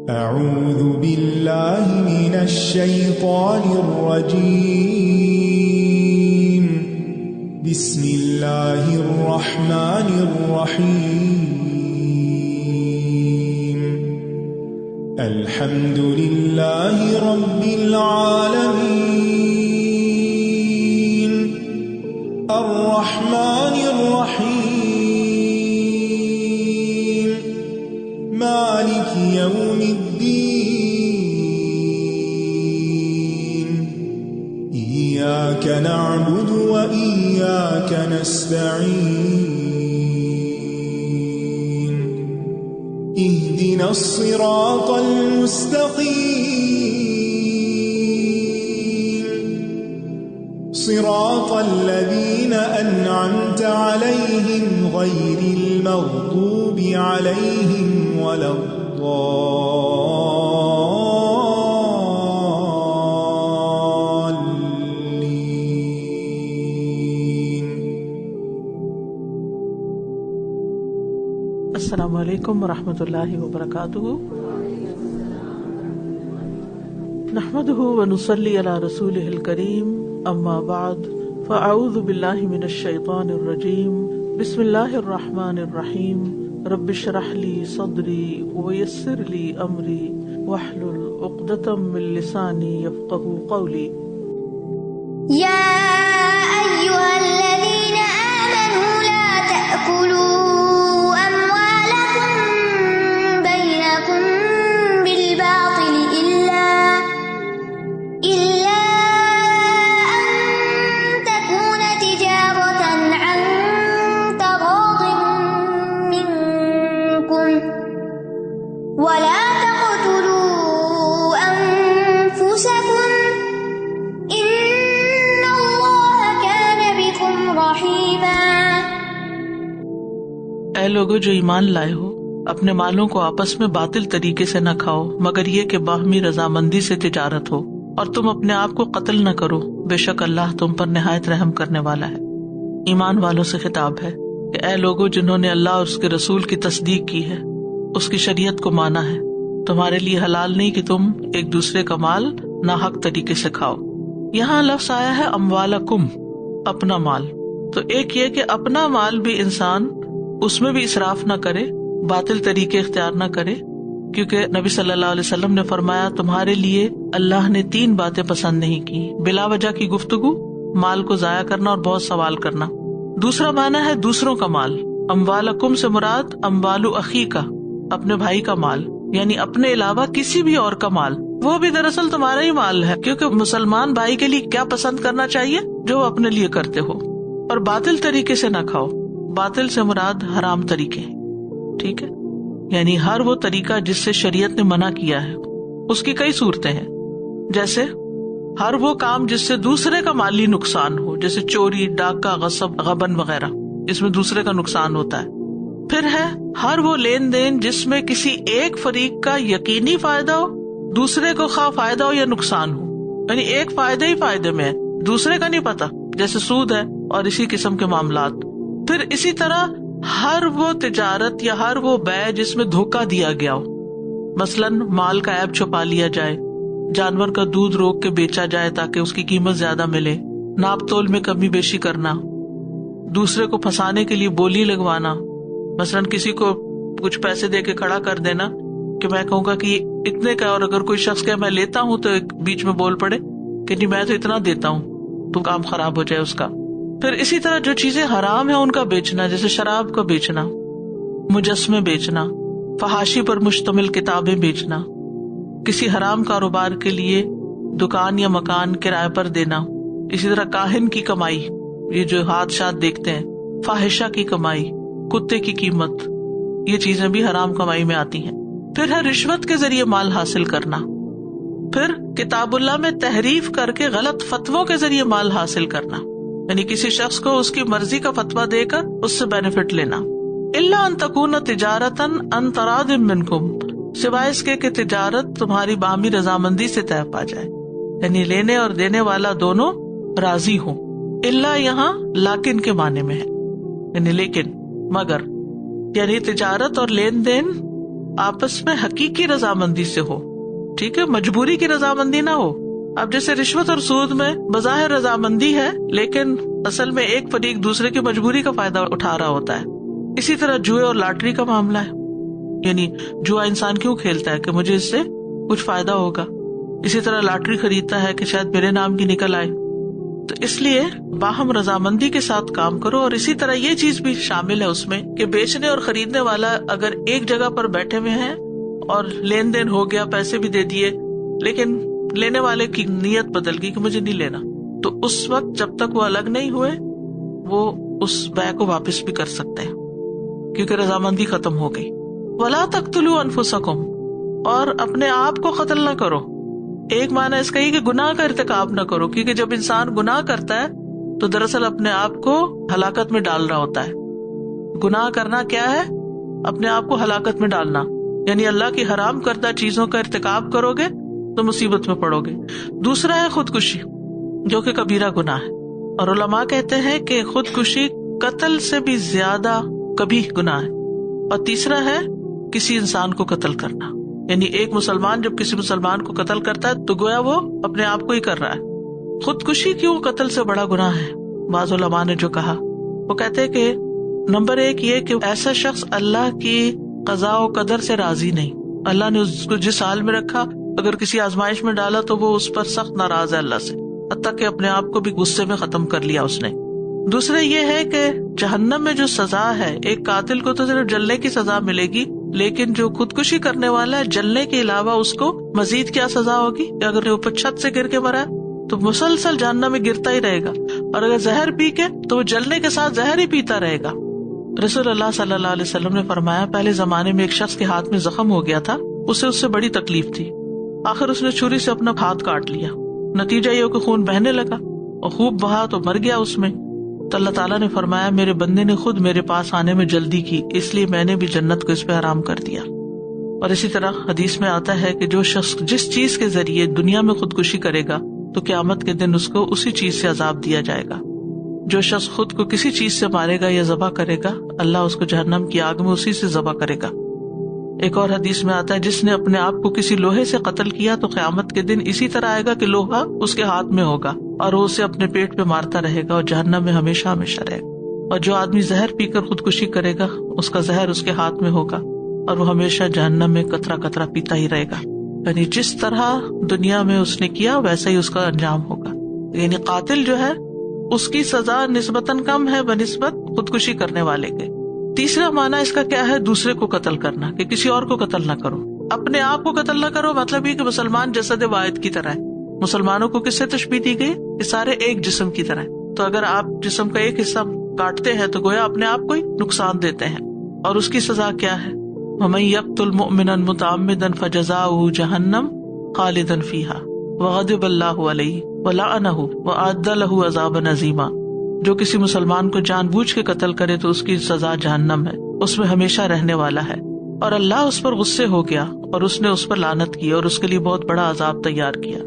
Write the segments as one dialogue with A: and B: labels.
A: أعوذ بالله من الشيطان الرجيم. بسم الله الرحمن الرحيم. الحمد لله رب العالمين. الرحمن الرحيم. مالك يوم الدين. إياك نعبد وإياك نستعين. اهدنا الصراط المستقيم. صراط الذين أنعمت عليهم غير المغضوب عليهم ولا الضالين.
B: السلام علیکم ورحمۃ اللہ وبرکاتہ. نحمده ونصلی علی رسولہ الکریم. اما بعد فاعوذ باللہ من الشیطان الرجیم. بسم اللہ الرحمن الرحیم. رب اشرح لی صدری ویسر لی امری واحلل عقدۃ من لسانی یفقهوا قولی.
C: یا ایھا الذین آمنوا لا تأکلوا ولا تقتلوا أنفسكم إن الله كان بكم رحيما.
B: اے لوگو جو ایمان لائے ہو، اپنے مالوں کو آپس میں باطل طریقے سے نہ کھاؤ مگر یہ کہ باہمی رضامندی سے تجارت ہو، اور تم اپنے آپ کو قتل نہ کرو، بے شک اللہ تم پر نہایت رحم کرنے والا ہے. ایمان والوں سے خطاب ہے کہ اے لوگو جنہوں نے اللہ اور اس کے رسول کی تصدیق کی ہے، اس کی شریعت کو مانا ہے، تمہارے لیے حلال نہیں کہ تم ایک دوسرے کا مال ناحق طریقے سے کھاؤ. یہاں لفظ آیا ہے اموالکم، اپنا مال. تو ایک یہ کہ اپنا مال بھی انسان اس میں بھی اسراف نہ کرے، باطل طریقے اختیار نہ کرے، کیونکہ نبی صلی اللہ علیہ وسلم نے فرمایا تمہارے لیے اللہ نے 3 باتیں پسند نہیں کی: بلا وجہ کی گفتگو، مال کو ضائع کرنا اور بہت سوال کرنا. دوسرا معنی ہے دوسروں کا مال. اموالکم سے مراد اموال اخیکا، اپنے بھائی کا مال، یعنی اپنے علاوہ کسی بھی اور کا مال. وہ بھی دراصل تمہارا ہی مال ہے، کیونکہ مسلمان بھائی کے لیے کیا پسند کرنا چاہیے جو وہ اپنے لیے کرتے ہو. اور باطل طریقے سے نہ کھاؤ. باطل سے مراد حرام طریقے، ٹھیک ہے، یعنی ہر وہ طریقہ جس سے شریعت نے منع کیا ہے. اس کی کئی صورتیں ہیں، جیسے ہر وہ کام جس سے دوسرے کا مالی نقصان ہو، جیسے چوری، ڈاکہ، غصب، غبن وغیرہ، اس میں دوسرے کا نقصان ہوتا ہے. پھر ہے ہر وہ لین دین جس میں کسی ایک فریق کا یقینی فائدہ ہو، دوسرے کو خواہ فائدہ ہو یا نقصان ہو، یعنی ایک فائدے ہی فائدے میں ہے، دوسرے کا نہیں پتا، جیسے سود ہے اور اسی قسم کے معاملات. پھر اسی طرح ہر وہ تجارت یا ہر وہ بیع جس میں دھوکہ دیا گیا ہو، مثلاً مال کا عیب چھپا لیا جائے، جانور کا دودھ روک کے بیچا جائے تاکہ اس کی قیمت زیادہ ملے، ناپ تول میں کمی بیشی کرنا، دوسرے کو پھنسانے کے لیے بولی لگوانا، مثلاً کسی کو کچھ پیسے دے کے کھڑا کر دینا کہ میں کہوں گا کہ اتنے کا، اور اگر کوئی شخص کہ میں لیتا ہوں تو ایک بیچ میں بول پڑے کہ نہیں میں تو اتنا دیتا ہوں، تو کام خراب ہو جائے اس کا. پھر اسی طرح جو چیزیں حرام ہیں ان کا بیچنا، جیسے شراب کا بیچنا، مجسمے بیچنا، فحاشی پر مشتمل کتابیں بیچنا، کسی حرام کاروبار کے لیے دکان یا مکان کرائے پر دینا. اسی طرح کاہن کی کمائی، یہ جو ہاتھ شاتھ دیکھتے ہیں، فاحشہ کی کمائی، کتے کی قیمت، یہ چیزیں بھی حرام کمائی میں آتی ہیں. پھر ہے رشوت کے ذریعے مال حاصل کرنا. پھر کتاب اللہ میں تحریف کر کے غلط فتووں کے ذریعے مال حاصل کرنا، یعنی کسی شخص کو اس کی مرضی کا فتویٰ دے کر اس سے بینیفٹ لینا. الا ان تکون تجارتا عن تراض منکم، سوائے اس کے کہ تجارت تمہاری باہمی رضامندی سے طے پا جائے، یعنی لینے اور دینے والا دونوں راضی ہوں. الا یہاں لیکن کے معنی میں ہے، یعنی لیکن، مگر، یعنی تجارت اور لین دین آپس میں حقیقی رضامندی سے ہو. ٹھیک ہے, مجبوری کی رضامندی نہ ہو. اب جیسے رشوت اور سود میں بظاہر رضامندی ہے لیکن اصل میں ایک فریق دوسرے کی مجبوری کا فائدہ اٹھا رہا ہوتا ہے. اسی طرح جوئے اور لاٹری کا معاملہ ہے, یعنی جوا انسان کیوں کھیلتا ہے کہ مجھے اس سے کچھ فائدہ ہوگا. اسی طرح لاٹری خریدتا ہے کہ شاید میرے نام کی نکل آئے. تو اس لیے باہم رضامندی کے ساتھ کام کرو. اور اسی طرح یہ چیز بھی شامل ہے اس میں کہ بیچنے اور خریدنے والا اگر ایک جگہ پر بیٹھے ہوئے ہیں اور لین دین ہو گیا, پیسے بھی دے دیے, لیکن لینے والے کی نیت بدل گئی کہ مجھے نہیں لینا, تو اس وقت جب تک وہ الگ نہیں ہوئے وہ اس بیع کو واپس بھی کر سکتے ہیں کیونکہ رضامندی ختم ہو گئی. وَلَا تَقْتُلُوا أَنفُسَكُمْ, اور اپنے آپ کو قتل نہ کرو. ایک معنی اس کا یہ کہ گناہ کا ارتکاب نہ کرو, کیونکہ جب انسان گناہ کرتا ہے تو دراصل اپنے آپ کو ہلاکت میں ڈال رہا ہوتا ہے. گناہ کرنا کیا ہے؟ اپنے آپ کو ہلاکت میں ڈالنا, یعنی اللہ کی حرام کردہ چیزوں کا ارتکاب کرو گے تو مصیبت میں پڑو گے. دوسرا ہے خودکشی, جو کہ کبیرہ گناہ ہے, اور علماء کہتے ہیں کہ خودکشی قتل سے بھی زیادہ کبیح گناہ ہے. اور تیسرا ہے کسی انسان کو قتل کرنا, یعنی ایک مسلمان جب کسی مسلمان کو قتل کرتا ہے تو گویا وہ اپنے آپ کو ہی کر رہا ہے. خودکشی کیوں قتل سے بڑا گناہ ہے؟ بعض علماء نے جو کہا وہ کہتے ہیں کہ نمبر ایک یہ کہ ایسا شخص اللہ کی قضاء و قدر سے راضی نہیں. اللہ نے اس کو جس حال میں رکھا, اگر کسی آزمائش میں ڈالا تو وہ اس پر سخت ناراض ہے اللہ سے, حتیٰ کہ اپنے آپ کو بھی غصے میں ختم کر لیا اس نے. دوسرا یہ ہے کہ جہنم میں جو سزا ہے, ایک قاتل کو تو صرف جلنے کی سزا ملے گی, لیکن جو خودکشی کرنے والا ہے جلنے کے علاوہ اس کو مزید کیا سزا ہوگی کہ اگر وہ اوپر چھت سے گر کے مرا تو مسلسل جہنم میں گرتا ہی رہے گا, اور اگر زہر پی کے تو وہ جلنے کے ساتھ زہر ہی پیتا رہے گا. رسول اللہ صلی اللہ علیہ وسلم نے فرمایا پہلے زمانے میں ایک شخص کے ہاتھ میں زخم ہو گیا تھا, اسے اس سے بڑی تکلیف تھی, آخر اس نے چھری سے اپنا ہاتھ کاٹ لیا. نتیجہ یہ کہ خون بہنے لگا اور خوب بہا تو مر گیا اس میں. تو اللہ تعالیٰ نے فرمایا میرے بندے نے خود میرے پاس آنے میں جلدی کی, اس لیے میں نے بھی جنت کو اس پہ حرام کر دیا. اور اسی طرح حدیث میں آتا ہے کہ جو شخص جس چیز کے ذریعے دنیا میں خودکشی کرے گا تو قیامت کے دن اس کو اسی چیز سے عذاب دیا جائے گا. جو شخص خود کو کسی چیز سے مارے گا یا ذبح کرے گا, اللہ اس کو جہنم کی آگ میں اسی سے ذبح کرے گا. ایک اور حدیث میں آتا ہے جس نے اپنے آپ کو کسی لوہے سے قتل کیا تو قیامت کے دن اسی طرح آئے گا کہ لوہا اس کے ہاتھ میں ہوگا اور وہ اسے اپنے پیٹ پہ مارتا رہے گا اور جہنم میں ہمیشہ ہمیشہ رہے گا. اور جو آدمی زہر پی کر خودکشی کرے گا اس کا زہر اس کے ہاتھ میں ہوگا اور وہ ہمیشہ جہنم میں قطرہ قطرہ پیتا ہی رہے گا. یعنی جس طرح دنیا میں اس نے کیا ویسا ہی اس کا انجام ہوگا. یعنی قاتل جو ہے اس کی سزا نسبتاً کم ہے بنسبت خودکشی کرنے والے کے. تیسرا معنی اس کا کیا ہے؟ دوسرے کو قتل کرنا, کہ کسی اور کو قتل نہ کرو, اپنے آپ کو قتل نہ کرو. مطلب یہ کہ مسلمان جسد واحد کی طرح ہے. مسلمانوں کو کس سے تشبیہ دی گئی؟ یہ سارے ایک جسم کی طرح ہے. تو اگر آپ جسم کا ایک حصہ کاٹتے ہیں تو گویا اپنے آپ کو ہی نقصان دیتے ہیں. اور اس کی سزا کیا ہے؟ وَمَن يَقْتُلْ مُؤْمِنًا مُتَعَمِّدًا فَجَزَاؤُهُ جَهَنَّمُ خَالِدًا فِيهَا وَغَضِبَ اللَّهُ عَلَيْهِ وَلَعَنَهُ وَأَعَدَّ لَهُ عَذَابًا عَظِيمًا. جو کسی مسلمان کو جان بوجھ کے قتل کرے تو اس کی سزا جہنم ہے, اس میں ہمیشہ رہنے والا ہے, اور اللہ اس پر غصے ہو گیا اور اس نے اس پر لعنت کی اور اس کے لیے بہت بڑا عذاب تیار کیا.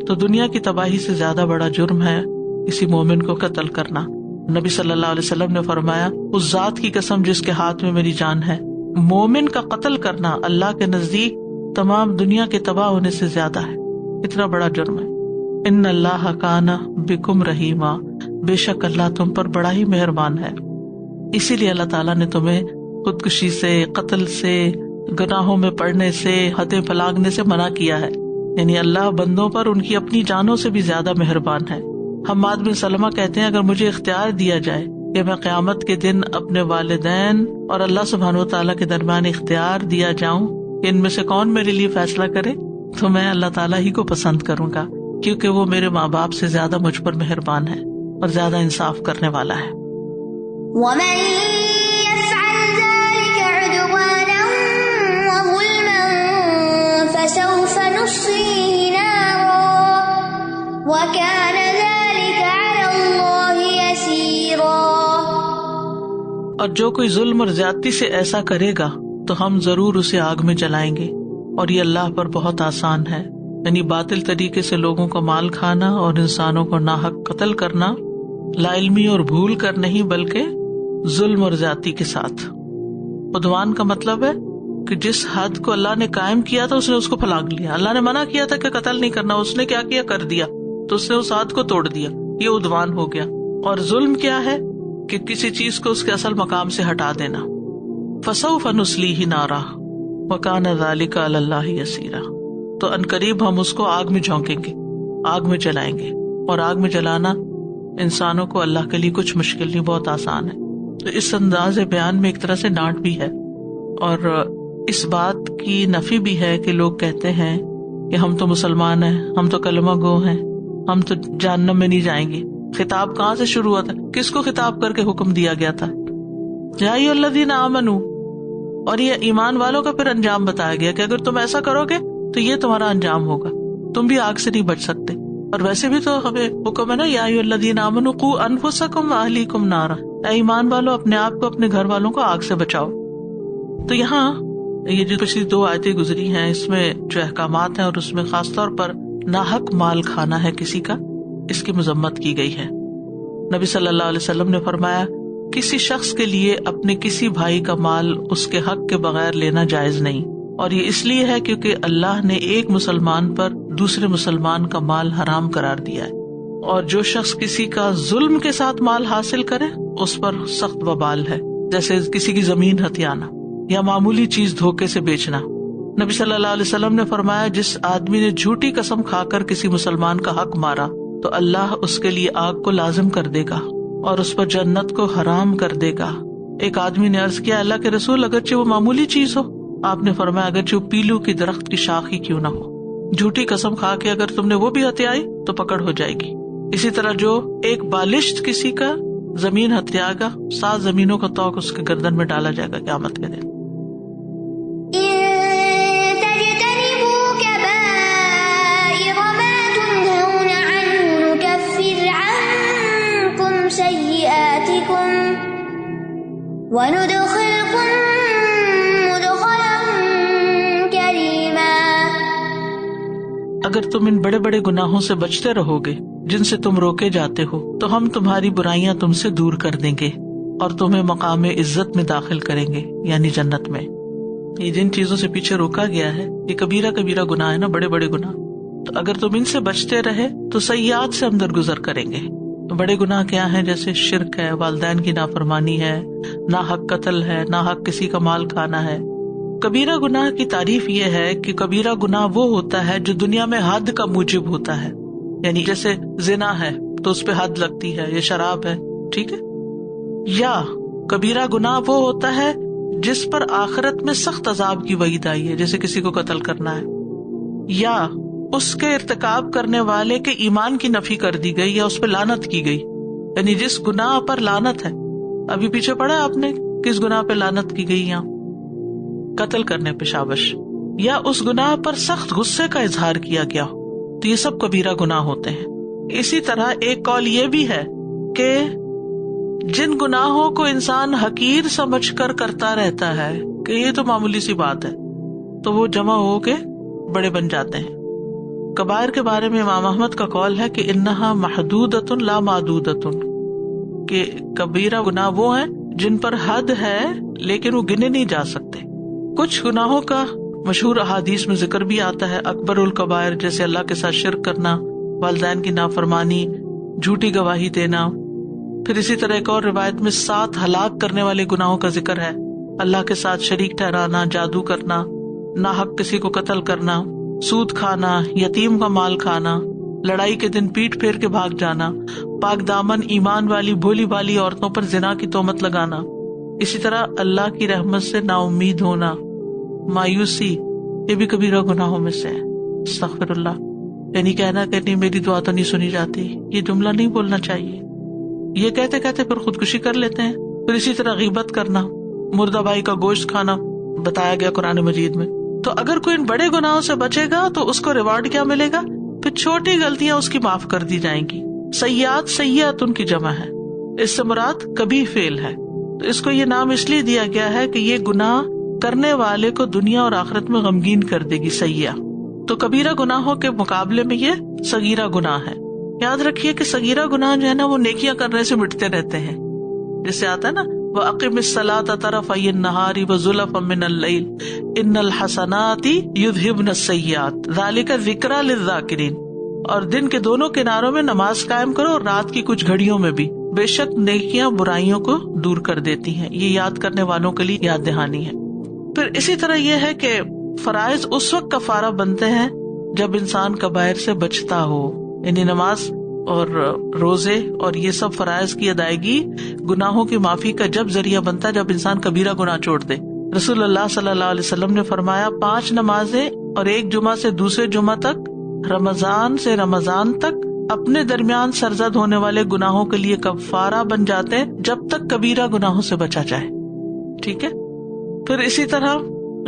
B: تو دنیا کی تباہی سے زیادہ بڑا جرم ہے کسی مومن کو قتل کرنا. نبی صلی اللہ علیہ وسلم نے فرمایا اس ذات کی قسم جس کے ہاتھ میں میری جان ہے, مومن کا قتل کرنا اللہ کے نزدیک تمام دنیا کے تباہ ہونے سے زیادہ ہے. اتنا بڑا جرم ہے. ان اللہ کان بکم رحیما, بے شک اللہ تم پر بڑا ہی مہربان ہے. اسی لیے اللہ تعالیٰ نے تمہیں خودکشی سے, قتل سے, گناہوں میں پڑنے سے, حدیں پھلانگنے سے منع کیا ہے. یعنی اللہ بندوں پر ان کی اپنی جانوں سے بھی زیادہ مہربان ہے. حماد بن سلمہ کہتے ہیں اگر مجھے اختیار دیا جائے کہ میں قیامت کے دن اپنے والدین اور اللہ سبحانہ و تعالیٰ کے درمیان اختیار دیا جاؤں کہ ان میں سے کون میرے لیے فیصلہ کرے, تو میں اللہ تعالیٰ ہی کو پسند کروں گا, کیونکہ وہ میرے ماں باپ سے زیادہ مجھ پر مہربان ہے اور زیادہ انصاف کرنے والا ہے.
C: وَمَن يَفْعَلْ ذَلِكَ عُدْوَانًا وَظُلْمًا فَسَوْفَ نُصْلِيهِ نَارًا وَكَانَ ذَلِكَ عَلَى اللَّهِ يَسِيرًا.
B: اور جو کوئی ظلم اور زیادتی سے ایسا کرے گا تو ہم ضرور اسے آگ میں جلائیں گے, اور یہ اللہ پر بہت آسان ہے. یعنی باطل طریقے سے لوگوں کا مال کھانا اور انسانوں کو ناحق قتل کرنا لا علمی اور بھول کر نہیں بلکہ ظلم اور زیادتی کے ساتھ. عدوان کا مطلب ہے کہ جس حد کو اللہ نے قائم کیا تھا اس نے اس کو پھلانگ لیا. اللہ نے منع کیا تھا کہ قتل نہیں کرنا، اس نے کیا کیا، کر دیا، تو اس نے اس حد کو توڑ دیا. یہ عدوان ہو گیا. اور ظلم کیا ہے کہ کسی چیز کو اس کے اصل مقام سے ہٹا دینا. فسوف نصلیہ نارا وکان ذلک علی اللہ یسیرا. تو عنقریب ہم اس کو آگ میں جھونکیں گے، آگ میں جلائیں گے. اور آگ میں جلانا انسانوں کو اللہ کے لیے کچھ مشکل نہیں، بہت آسان ہے. تو اس انداز بیان میں ایک طرح سے ڈانٹ بھی ہے، اور اس بات کی نفی بھی ہے کہ لوگ کہتے ہیں کہ ہم تو مسلمان ہیں، ہم تو کلمہ گو ہیں، ہم تو جہنم میں نہیں جائیں گے. خطاب کہاں سے شروع ہوا تھا؟ کس کو خطاب کر کے حکم دیا گیا تھا؟ یا ایھا الذین آمنوا. اور یہ ایمان والوں کا پھر انجام بتایا گیا کہ اگر تم ایسا کرو گے تو یہ تمہارا انجام ہوگا، تم بھی آگ سے نہیں بچ سکتے. اور ویسے بھی تو ہمیں حکم ہے نا، یا ایھا الذین آمنوا قوا انفسکم واہلیکم نارا، اے ایمان والو اپنے آپ کو اپنے گھر والوں کو آگ سے بچاؤ. تو یہاں یہ جو پچھلی 2 آیتیں گزری ہیں اس میں جو احکامات ہیں، اور اس میں خاص طور پر ناحق مال کھانا ہے کسی کا، اس کی مذمت کی گئی ہے. نبی صلی اللہ علیہ وسلم نے فرمایا کسی شخص کے لیے اپنے کسی بھائی کا مال اس کے حق کے بغیر لینا جائز نہیں. اور یہ اس لیے ہے کیونکہ اللہ نے ایک مسلمان پر دوسرے مسلمان کا مال حرام قرار دیا ہے. اور جو شخص کسی کا ظلم کے ساتھ مال حاصل کرے اس پر سخت وبال ہے، جیسے کسی کی زمین ہتھیانا یا معمولی چیز دھوکے سے بیچنا. نبی صلی اللہ علیہ وسلم نے فرمایا جس آدمی نے جھوٹی قسم کھا کر کسی مسلمان کا حق مارا تو اللہ اس کے لیے آگ کو لازم کر دے گا اور اس پر جنت کو حرام کر دے گا. ایک آدمی نے عرض کیا اللہ کے رسول اگرچہ وہ معمولی چیز ہو؟ آپ نے فرمایا اگرچہ وہ پیلو کی درخت کی شاخ ہی کیوں نہ ہو. جھوٹی قسم کھا کے اگر تم نے وہ بھی ہتھیائی تو پکڑ ہو جائے گی. اسی طرح جو ایک بالشت کسی کا زمین ہتھیائے گا 7 زمینوں کا توق اس کے گردن میں ڈالا جائے گا قیامت کے دن.
C: وَنُدْخِلْكُمْ مُدْخَلًا كَرِيمًا.
B: اگر تم ان بڑے بڑے گناہوں سے بچتے رہو گے جن سے تم روکے جاتے ہو تو ہم تمہاری برائیاں تم سے دور کر دیں گے اور تمہیں مقام عزت میں داخل کریں گے، یعنی جنت میں. یہ جن چیزوں سے پیچھے روکا گیا ہے یہ کبیرہ کبیرہ گناہ ہے نا، بڑے بڑے گناہ. تو اگر تم ان سے بچتے رہے تو سیئات سے ہم درگزر کریں گے. بڑے گناہ کیا ہیں؟ جیسے شرک ہے، والدین کی نافرمانی ہے، ناحق قتل ہے، ناحق کسی کا مال کھانا ہے. کبیرہ گناہ کی تعریف یہ ہے کہ کبیرہ گناہ وہ ہوتا ہے جو دنیا میں حد کا موجب ہوتا ہے، یعنی جیسے زنا ہے تو اس پہ حد لگتی ہے، یا شراب ہے، ٹھیک ہے. یا کبیرہ گناہ وہ ہوتا ہے جس پر آخرت میں سخت عذاب کی وعید آئی ہے، جیسے کسی کو قتل کرنا ہے. یا اس کے ارتکاب کرنے والے کے ایمان کی نفی کر دی گئی یا اس پہ لعنت کی گئی، یعنی جس گناہ پر لعنت ہے. ابھی پیچھے پڑھا آپ نے کس گناہ پہ لعنت کی گئی؟ یہاں قتل کرنے پہ شابش. یا اس گناہ پر سخت غصے کا اظہار کیا گیا ہو، تو یہ سب کبیرہ گناہ ہوتے ہیں. اسی طرح ایک قول یہ بھی ہے کہ جن گناہوں کو انسان حقیر سمجھ کر کرتا رہتا ہے کہ یہ تو معمولی سی بات ہے، تو وہ جمع ہو کے بڑے بن جاتے ہیں. کبائر کے بارے میں امام احمد کا قول ہے کہ انہا محدودۃ لا معدودۃ، کہ کبیرہ گناہ وہ ہیں جن پر حد ہے لیکن وہ گنے نہیں جا سکتے. کچھ گناہوں کا مشہور احادیث میں ذکر بھی آتا ہے، اکبر الکبائر جیسے اللہ کے ساتھ شرک کرنا، والدین کی نافرمانی، جھوٹی گواہی دینا. پھر اسی طرح ایک اور روایت میں 7 ہلاک کرنے والے گناہوں کا ذکر ہے، اللہ کے ساتھ شریک ٹھہرانا، جادو کرنا، ناحق کسی کو قتل کرنا، سود کھانا، یتیم کا مال کھانا، لڑائی کے دن پیٹ پھیر کے بھاگ جانا، پاک دامن ایمان والی بھولی بالی عورتوں پر زنا کی تہمت لگانا. اسی طرح اللہ کی رحمت سے نا امید ہونا، مایوسی، یہ بھی کبیرہ گناہوں میں سے ہے. استغفر اللہ، یعنی کہنا کہ نہیں میری دعا تو نہیں سنی جاتی، یہ جملہ نہیں بولنا چاہیے. یہ کہتے کہتے پھر خودکشی کر لیتے ہیں. پھر اسی طرح غیبت کرنا، مردہ بھائی کا گوشت کھانا بتایا گیا قرآن مجید میں. تو اگر کوئی ان بڑے گناہوں سے بچے گا تو اس کو ریوارڈ کیا ملے گا؟ پھر چھوٹی غلطیاں اس کی معاف کر دی جائیں گی. سیئات سیئات ان کی جمع ہے، اس سے مراد کبھی فعل ہے. تو اس کو یہ نام اس لیے دیا گیا ہے کہ یہ گناہ کرنے والے کو دنیا اور آخرت میں غمگین کر دے گی. سیئہ تو کبیرہ گناہوں کے مقابلے میں یہ صغیرہ گناہ ہے. یاد رکھیے کہ صغیرہ گناہ جو ہے نا وہ نیکیاں کرنے سے مٹتے رہتے ہیں. جس سے آتا ہے نا وَأَقِمِ الصَّلَاةَ طَرَفَيِ النَّهَارِ وَزُلَفًا مِّنَ اللَّيْلِ إِنَّ الْحَسَنَاتِ يُذْهِبْنَ السَّيِّئَاتِ ذَلِكَ ذِكْرَىٰ لِلذَّاكِرِينَ، اور دن کے دونوں کناروں میں نماز قائم کرو اور رات کی کچھ گھڑیوں میں بھی، بے شک نیکیاں برائیوں کو دور کر دیتی ہیں، یہ یاد کرنے والوں کے لیے یاد دہانی ہے۔ پھر اسی طرح یہ ہے کہ فرائض اس وقت کفارہ بنتے ہیں جب انسان کبائر سے بچتا ہو، یعنی نماز اور روزے اور یہ سب فرائض کی ادائیگی گناہوں کی معافی کا جب ذریعہ بنتا ہے جب انسان کبیرہ گناہ چھوڑ دے۔ رسول اللہ صلی اللہ علیہ وسلم نے فرمایا 5 نمازیں اور ایک جمعہ سے دوسرے جمعہ تک، رمضان سے رمضان تک اپنے درمیان سرزد ہونے والے گناہوں کے لیے کفارہ بن جاتے ہیں جب تک کبیرہ گناہوں سے بچا جائے۔ ٹھیک ہے، پھر اسی طرح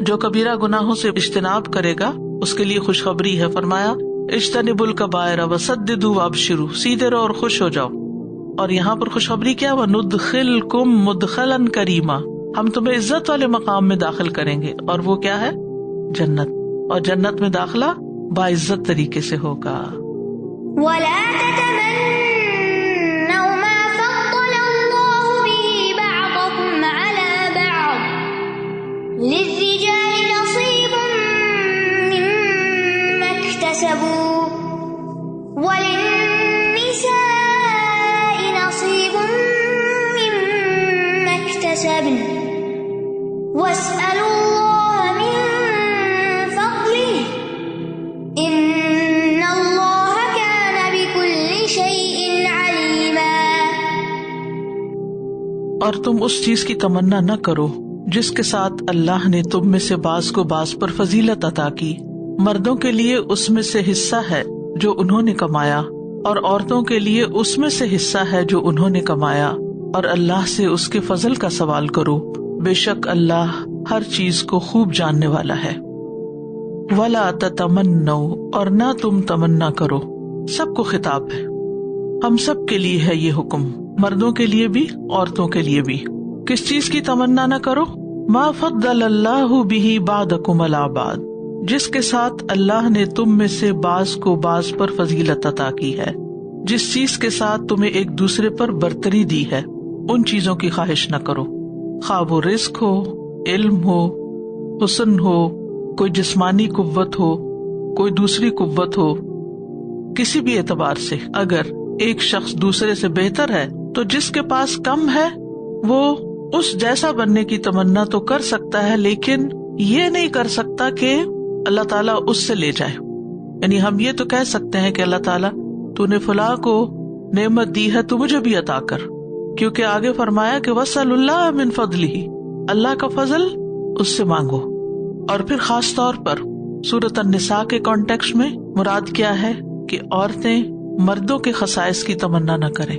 B: جو کبیرہ گناہوں سے اجتناب کرے گا اس کے لیے خوشخبری ہے، فرمایا اجتنبوا الکبائر وسددوا وابشروا، سیدھے رہو اور خوش ہو جاؤ۔ اور یہاں پر خوشخبری کیا، وندخلکم مدخلا کریما، ہم تمہیں عزت والے مقام میں داخل کریں گے، اور وہ کیا ہے، جنت، اور جنت میں داخلہ باعزت طریقے سے ہوگا۔
C: ولا تتمنوا ما فضل الله به بعضكم على بعض للرجال نصيب مما اكتسبوا وللنساء نصيب مما اكتسبن واسألوا الله من فضله إن الله كان بكل شيء عليما۔
B: اور تم اس چیز کی تمنا نہ کرو جس کے ساتھ اللہ نے تم میں سے بعض کو بعض پر فضیلت عطا کی، مردوں کے لیے اس میں سے حصہ ہے جو انہوں نے کمایا، اور عورتوں کے لیے اس میں سے حصہ ہے جو انہوں نے کمایا، اور اللہ سے اس کے فضل کا سوال کرو، بے شک اللہ ہر چیز کو خوب جاننے والا ہے۔ وَلَا تَتَمَنَّوْا، اور نہ تم تمنا کرو، سب کو خطاب ہے، ہم سب کے لیے ہے یہ حکم، مردوں کے لیے بھی عورتوں کے لیے بھی۔ کس چیز کی تمنا نہ کرو، ما فضل اللہ بہ بعضکم علی بعض، جس کے ساتھ اللہ نے تم میں سے بعض کو بعض پر فضیلت عطا کی ہے، جس چیز کے ساتھ تمہیں ایک دوسرے پر برتری دی ہے، ان چیزوں کی خواہش نہ کرو، خواہ وہ رزق ہو، علم ہو، حسن ہو، کوئی جسمانی قوت ہو، کوئی دوسری قوت ہو، کسی بھی اعتبار سے اگر ایک شخص دوسرے سے بہتر ہے تو جس کے پاس کم ہے وہ اس جیسا بننے کی تمنا تو کر سکتا ہے، لیکن یہ نہیں کر سکتا کہ اللہ تعالیٰ اس سے لے جائے۔ یعنی ہم یہ تو کہہ سکتے ہیں کہ اللہ تعالیٰ تو نے فلاں کو نعمت دی ہے تو مجھے بھی عطا کر، کیونکہ آگے فرمایا کہ وَاسْأَلُوا اللَّهَ مِن فَضْلِهِ، اللہ کا فضل اس سے مانگو۔ اور پھر خاص طور پر سورۃ النساء کے کانٹیکسٹ میں مراد کیا ہے کہ عورتیں مردوں کے خصائص کی تمنا نہ کریں،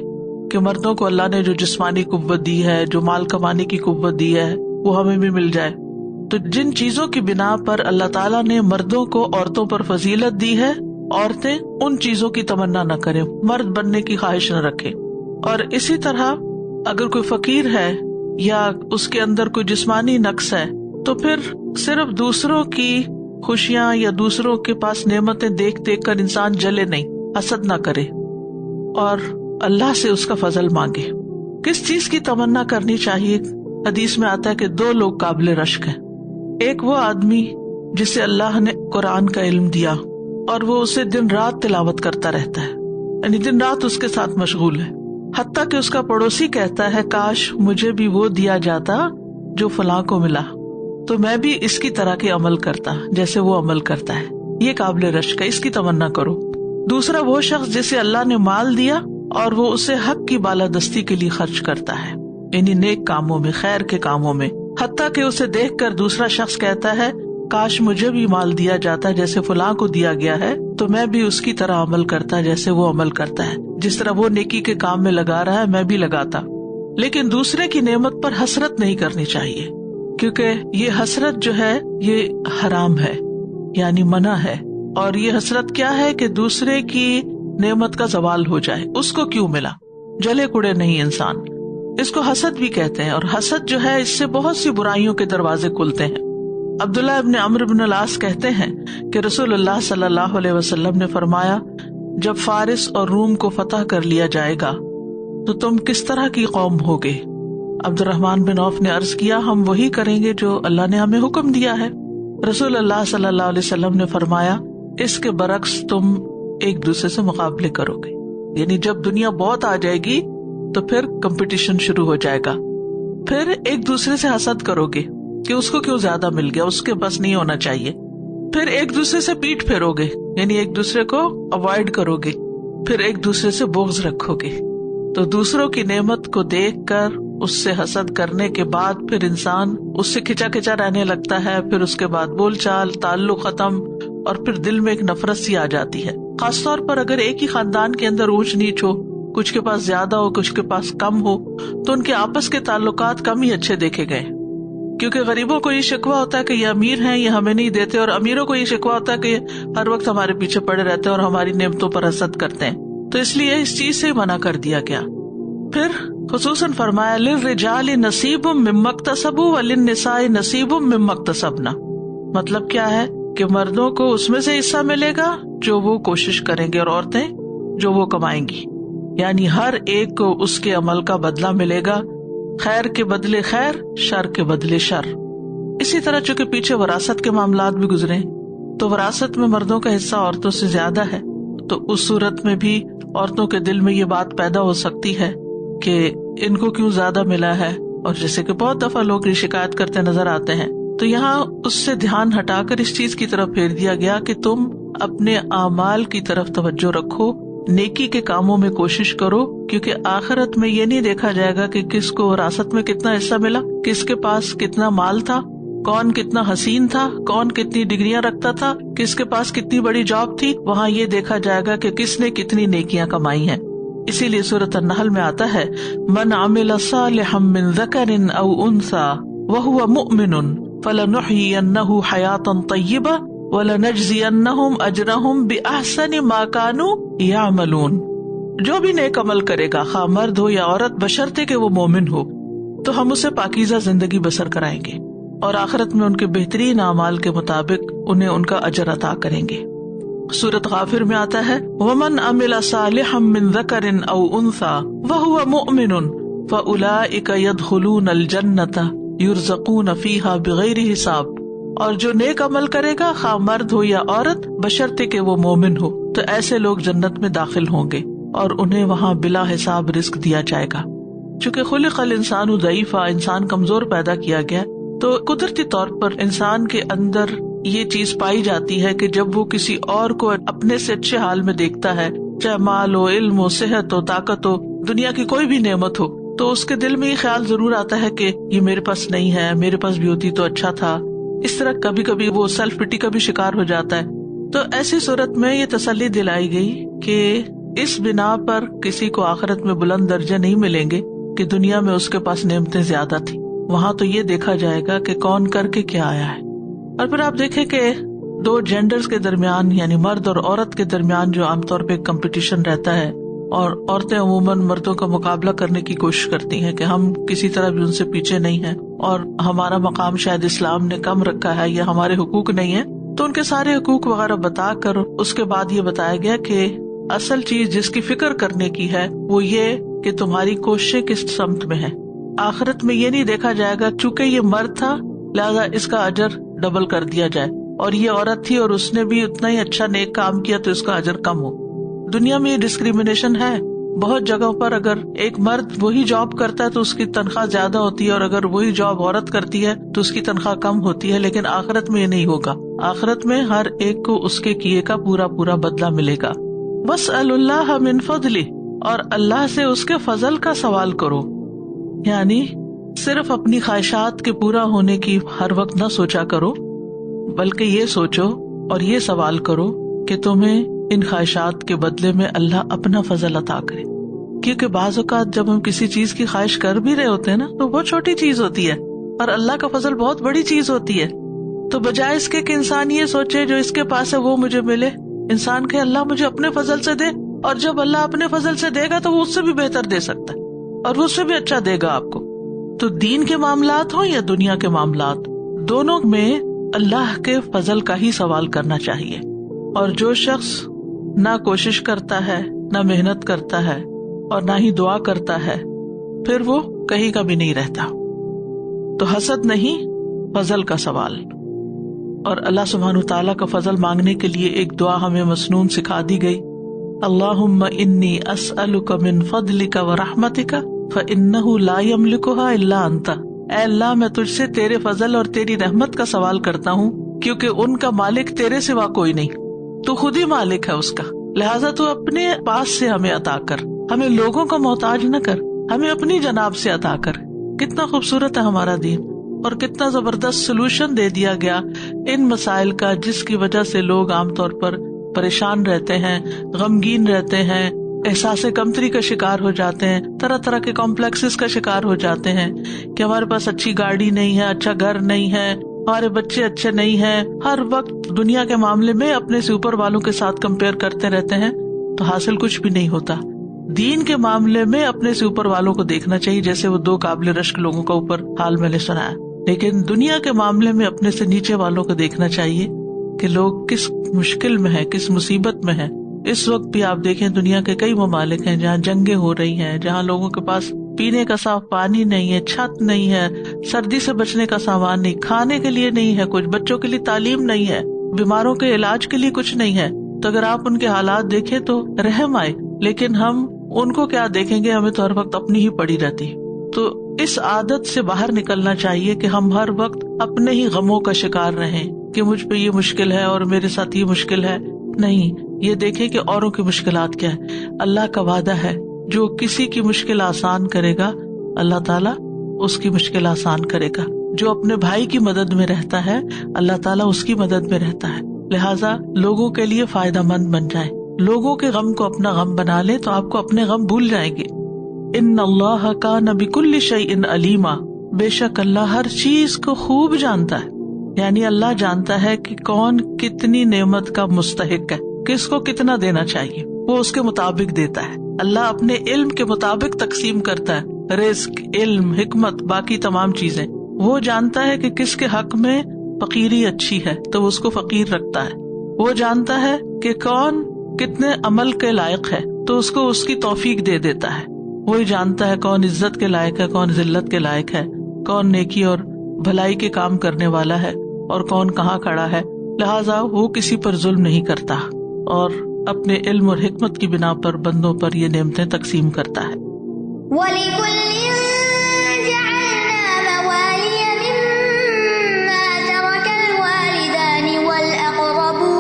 B: کہ مردوں کو اللہ نے جو جسمانی قوت دی ہے، جو مال کمانے کی قوت دی ہے، وہ ہمیں بھی مل جائے۔ تو جن چیزوں کی بنا پر اللہ تعالیٰ نے مردوں کو عورتوں پر فضیلت دی ہے، عورتیں ان چیزوں کی تمنا نہ کریں، مرد بننے کی خواہش نہ رکھیں۔ اور اسی طرح اگر کوئی فقیر ہے یا اس کے اندر کوئی جسمانی نقص ہے تو پھر صرف دوسروں کی خوشیاں یا دوسروں کے پاس نعمتیں دیکھ دیکھ کر انسان جلے نہیں، حسد نہ کرے، اور اللہ سے اس کا فضل مانگے۔ کس چیز کی تمنا کرنی چاہیے؟ حدیث میں آتا ہے کہ 2 لوگ قابل رشک ہیں، ایک وہ آدمی جسے اللہ نے قرآن کا علم دیا اور وہ اسے دن رات تلاوت کرتا رہتا ہے، یعنی دن رات اس کے ساتھ مشغول ہے، حتیٰ کہ اس کا پڑوسی کہتا ہے کاش مجھے بھی وہ دیا جاتا جو فلاں کو ملا، تو میں بھی اس کی طرح کے عمل کرتا جیسے وہ عمل کرتا ہے۔ یہ قابل رشک ہے، اس کی تمنا کرو۔ دوسرا وہ شخص جسے اللہ نے مال دیا اور وہ اسے حق کی بالادستی کے لیے خرچ کرتا ہے، یعنی نیک کاموں میں، خیر کے کاموں میں، حتیٰ کہ اسے دیکھ کر دوسرا شخص کہتا ہے کاش مجھے بھی مال دیا جاتا جیسے فلاں کو دیا گیا ہے، تو میں بھی اس کی طرح عمل کرتا جیسے وہ عمل کرتا ہے، جس طرح وہ نیکی کے کام میں لگا رہا ہے میں بھی لگاتا۔ لیکن دوسرے کی نعمت پر حسرت نہیں کرنی چاہیے، کیونکہ یہ حسرت جو ہے یہ حرام ہے، یعنی منع ہے۔ اور یہ حسرت کیا ہے کہ دوسرے کی نعمت کا زوال ہو جائے، اس کو کیوں ملا، جلے کڑے نہیں انسان، اس کو حسد بھی کہتے ہیں۔ اور حسد جو ہے اس سے بہت سی برائیوں کے دروازے کھلتے ہیں۔ عبداللہ ابن عمرو بن العاص کہتے ہیں کہ رسول اللہ صلی اللہ علیہ وسلم نے فرمایا جب فارس اور روم کو فتح کر لیا جائے گا تو تم کس طرح کی قوم ہوگے؟ عبد الرحمن بن عوف نے عرض کیا ہم وہی کریں گے جو اللہ نے ہمیں حکم دیا ہے. رسول اللہ صلی اللہ علیہ وسلم نے فرمایا اس کے برعکس تم ایک دوسرے سے مقابلے کرو گے. یعنی جب دنیا بہت آ جائے گی تو پھر کمپٹیشن شروع ہو جائے گا. پھر ایک دوسرے سے حسد کرو گے کہ اس کو کیوں زیادہ مل گیا, اس کے پاس نہیں ہونا چاہیے. پھر ایک دوسرے سے پیٹھ پھیرو گے, یعنی ایک دوسرے کو اوائڈ کرو گے. پھر ایک دوسرے سے بغض رکھو گے. تو دوسروں کی نعمت کو دیکھ کر اس سے حسد کرنے کے بعد پھر انسان اس سے کھچا کھچا رہنے لگتا ہے. پھر اس کے بعد بول چال, تعلق ختم, اور پھر دل میں ایک نفرت سی آ جاتی ہے. خاص طور پر اگر ایک ہی خاندان کے اندر اونچ نیچ ہو, کچھ کے پاس زیادہ ہو کچھ کے پاس کم ہو, تو ان کے آپس کے تعلقات کم ہی اچھے دیکھے گئے. کیونکہ غریبوں کو یہ شکوہ ہوتا ہے کہ یہ امیر ہیں, یہ ہمیں نہیں دیتے, اور امیروں کو یہ شکوہ ہوتا ہے کہ یہ ہر وقت ہمارے پیچھے پڑے رہتے ہیں اور ہماری نعمتوں پر حسد کرتے ہیں. تو اس لیے اس چیز سے منع کر دیا گیا. پھر خصوصاً فرمایا للرجال نصیب مما اکتسبوا وللنساء نصیب مما اکتسبن. مطلب کیا ہے کہ مردوں کو اس میں سے حصہ ملے گا جو وہ کوشش کریں گے, اور عورتیں جو وہ کمائیں گی. یعنی ہر ایک کو اس کے عمل کا بدلہ ملے گا, خیر کے بدلے خیر, شر کے بدلے شر. اسی طرح چونکہ پیچھے وراثت کے معاملات بھی گزرے, تو وراثت میں مردوں کا حصہ عورتوں سے زیادہ ہے. تو اس صورت میں بھی عورتوں کے دل میں یہ بات پیدا ہو سکتی ہے کہ ان کو کیوں زیادہ ملا ہے, اور جیسے کہ بہت دفعہ لوگ یہ شکایت کرتے نظر آتے ہیں. تو یہاں اس سے دھیان ہٹا کر اس چیز کی طرف پھیر دیا گیا کہ تم اپنے اعمال کی طرف توجہ رکھو, نیکی کے کاموں میں کوشش کرو, کیونکہ آخرت میں یہ نہیں دیکھا جائے گا کہ کس کو وراثت میں کتنا حصہ ملا, کس کے پاس کتنا مال تھا, کون کتنا حسین تھا, کون کتنی ڈگریاں رکھتا تھا, کس کے پاس کتنی بڑی جاب تھی. وہاں یہ دیکھا جائے گا کہ کس نے کتنی نیکیاں کمائی ہیں. اسی لیے سورۃ النحل میں آتا ہے من عمل صالحا من ذکر او انثى وهو مؤمن فلنحيينه حیاتا طیبہ وَلَنَجْزِيَنَّهُمْ أَجْرَهُمْ بِأَحْسَنِ مَا كَانُوا يَعْمَلُونَ. جو بھی نیک عمل کرے گا, خواہ مرد ہو یا عورت, بشرطے کہ وہ مومن ہو, تو ہم اسے پاکیزہ زندگی بسر کرائیں گے, اور آخرت میں ان کے بہترین اعمال کے مطابق انہیں ان کا اجر عطا کریں گے. سورۃ غافر میں آتا ہے وَمَنْ عَمِلَ صَالِحًا مِّن ذَكَرٍ أَوْ أُنثَىٰ وَهُوَ مُؤْمِنٌ فَأُولَٰئِكَ يَدْخُلُونَ الْجَنَّةَ يُرْزَقُونَ فِيهَا بِغَيْرِ حِسَابٍ. اور جو نیک عمل کرے گا, خواہ مرد ہو یا عورت, بشرطے کہ وہ مومن ہو, تو ایسے لوگ جنت میں داخل ہوں گے اور انہیں وہاں بلا حساب رزق دیا جائے گا. چونکہ خلق الانسان ضعیفا, انسان کمزور پیدا کیا گیا, تو قدرتی طور پر انسان کے اندر یہ چیز پائی جاتی ہے کہ جب وہ کسی اور کو اپنے سے اچھے حال میں دیکھتا ہے, چاہے مال ہو, علم ہو, صحت ہو, طاقت ہو, دنیا کی کوئی بھی نعمت ہو, تو اس کے دل میں یہ خیال ضرور آتا ہے کہ یہ میرے پاس نہیں ہے, میرے پاس بھی ہوتی تو اچھا تھا. اس طرح کبھی کبھی وہ سیلف پٹی کا بھی شکار ہو جاتا ہے. تو ایسی صورت میں یہ تسلی دلائی گئی کہ اس بنا پر کسی کو آخرت میں بلند درجے نہیں ملیں گے کہ دنیا میں اس کے پاس نعمتیں زیادہ تھی. وہاں تو یہ دیکھا جائے گا کہ کون کر کے کیا آیا ہے. اور پھر آپ دیکھیں کہ دو جینڈرز کے درمیان, یعنی مرد اور عورت کے درمیان جو عام طور پہ کمپٹیشن رہتا ہے, اور عورتیں عموماً مردوں کا مقابلہ کرنے کی کوشش کرتی ہیں کہ ہم کسی طرح بھی ان سے پیچھے نہیں ہیں, اور ہمارا مقام شاید اسلام نے کم رکھا ہے یا ہمارے حقوق نہیں ہیں. تو ان کے سارے حقوق وغیرہ بتا کر اس کے بعد یہ بتایا گیا کہ اصل چیز جس کی فکر کرنے کی ہے وہ یہ کہ تمہاری کوششیں کس سمت میں ہیں. آخرت میں یہ نہیں دیکھا جائے گا چونکہ یہ مرد تھا لہذا اس کا اجر ڈبل کر دیا جائے, اور یہ عورت تھی اور اس نے بھی اتنا ہی اچھا نیک کام کیا تو اس کا اجر کم ہو. دنیا میں یہ ڈسکریمنیشن ہے بہت جگہوں پر. اگر ایک مرد وہی جاب کرتا ہے تو اس کی تنخواہ زیادہ ہوتی ہے, اور اگر وہی جاب عورت کرتی ہے تو اس کی تنخواہ کم ہوتی ہے. لیکن آخرت میں یہ نہیں ہوگا. آخرت میں ہر ایک کو اس کے کیے کا پورا پورا بدلہ ملے گا. وَاسْأَلُوا اللَّهَ مِن فَضْلِهِ, اور اللہ سے اس کے فضل کا سوال کرو. یعنی صرف اپنی خواہشات کے پورا ہونے کی ہر وقت نہ سوچا کرو, بلکہ یہ سوچو اور یہ سوال کرو کہ تمہیں ان خواہشات کے بدلے میں اللہ اپنا فضل عطا کرے. کیونکہ بعض اوقات جب ہم کسی چیز کی خواہش کر بھی رہے ہوتے ہیں نا, تو بہت چھوٹی چیز ہوتی ہے, اور اللہ کا فضل بہت بڑی چیز ہوتی ہے. تو بجائے اس کے کہ انسان یہ سوچے جو اس کے پاس ہے وہ مجھے ملے, انسان کہ اللہ مجھے اپنے فضل سے دے, اور جب اللہ اپنے فضل سے دے گا تو وہ اس سے بھی بہتر دے سکتا ہے اور وہ اس سے بھی اچھا دے گا آپ کو. تو دین کے معاملات ہوں یا دنیا کے معاملات, دونوں میں اللہ کے فضل کا ہی سوال کرنا چاہیے. اور جو شخص نہ کوشش کرتا ہے, نہ محنت کرتا ہے, اور نہ ہی دعا کرتا ہے, پھر وہ کہیں کا بھی نہیں رہتا. تو حسد نہیں، فضل کا سوال. اور اللہ سبحانہ تعالیٰ کا فضل مانگنے کے لیے ایک دعا ہمیں مسنون سکھا دی گئی. اللہم انی اسألک من فضلک ورحمتک فإنہ لا یملکھا الا انت. اے اللہ میں تجھ سے تیرے فضل اور تیری رحمت کا سوال کرتا ہوں کیونکہ ان کا مالک تیرے سوا کوئی نہیں، تو خود ہی مالک ہے اس کا. لہٰذا تو اپنے پاس سے ہمیں عطا کر، ہمیں لوگوں کا محتاج نہ کر، ہمیں اپنی جناب سے عطا کر. کتنا خوبصورت ہے ہمارا دین، اور کتنا زبردست سولوشن دے دیا گیا ان مسائل کا جس کی وجہ سے لوگ عام طور پر پریشان رہتے ہیں، غمگین رہتے ہیں، احساس کمتری کا شکار ہو جاتے ہیں، طرح طرح کے کمپلیکسز کا شکار ہو جاتے ہیں کہ ہمارے پاس اچھی گاڑی نہیں ہے، اچھا گھر نہیں ہے، ہمارے بچے اچھے نہیں ہیں. ہر وقت دنیا کے معاملے میں اپنے سے اوپر والوں کے ساتھ کمپیئر کرتے رہتے ہیں تو حاصل کچھ بھی نہیں ہوتا. دین کے معاملے میں اپنے سے اوپر والوں کو دیکھنا چاہیے، جیسے وہ 2 قابل رشک لوگوں کا اوپر حال میں نے سنایا. لیکن دنیا کے معاملے میں اپنے سے نیچے والوں کو دیکھنا چاہیے کہ لوگ کس مشکل میں ہیں، کس مصیبت میں ہیں. اس وقت بھی آپ دیکھیں دنیا کے کئی ممالک ہیں جہاں جنگیں ہو رہی ہیں، جہاں لوگوں کے پاس پینے کا صاف پانی نہیں ہے، چھت نہیں ہے، سردی سے بچنے کا سامان نہیں، کھانے کے لیے نہیں ہے کچھ، بچوں کے لیے تعلیم نہیں ہے، بیماروں کے علاج کے لیے کچھ نہیں ہے. تو اگر آپ ان کے حالات دیکھیں تو رحم آئے. لیکن ہم ان کو کیا دیکھیں گے، ہمیں تو ہر وقت اپنی ہی پڑی رہتی. تو اس عادت سے باہر نکلنا چاہیے کہ ہم ہر وقت اپنے ہی غموں کا شکار رہیں کہ مجھ پہ یہ مشکل ہے اور میرے ساتھ یہ مشکل ہے. نہیں، یہ دیکھیں کہ اوروں کی مشکلات کیا ہے. اللہ کا وعدہ ہے جو کسی کی مشکل آسان کرے گا اللہ تعالیٰ اس کی مشکل آسان کرے گا. جو اپنے بھائی کی مدد میں رہتا ہے اللہ تعالیٰ اس کی مدد میں رہتا ہے. لہٰذا لوگوں کے لیے فائدہ مند بن جائیں، لوگوں کے غم کو اپنا غم بنا لے تو آپ کو اپنے غم بھول جائیں گے. ان اللہ کان بکل شیء علیما. بے شک اللہ ہر چیز کو خوب جانتا ہے. یعنی اللہ جانتا ہے کہ کون کتنی نعمت کا مستحق ہے، کس کو کتنا دینا چاہیے، وہ اس کے مطابق دیتا ہے. اللہ اپنے علم کے مطابق تقسیم کرتا ہے، رزق، علم، حکمت، باقی تمام چیزیں. وہ جانتا ہے کہ کس کے حق میں فقیری اچھی ہے تو وہ اس کو فقیر رکھتا ہے. وہ جانتا ہے کہ کون کتنے عمل کے لائق ہے تو اس کو اس کی توفیق دے دیتا ہے. وہی جانتا ہے کون عزت کے لائق ہے، کون ذلت کے لائق ہے، کون نیکی اور بھلائی کے کام کرنے والا ہے اور کون کہاں کھڑا ہے. لہٰذا وہ کسی پر ظلم نہیں کرتا اور اپنے علم اور حکمت کی بنا پر بندوں پر یہ نعمتیں تقسیم کرتا ہے.
C: وَلِكُلٍّ جَعَلْنَا مَوَالِيَ مِمَّا تَرَكَ الْوَالِدَانِ وَالْأَقْرَبُونَ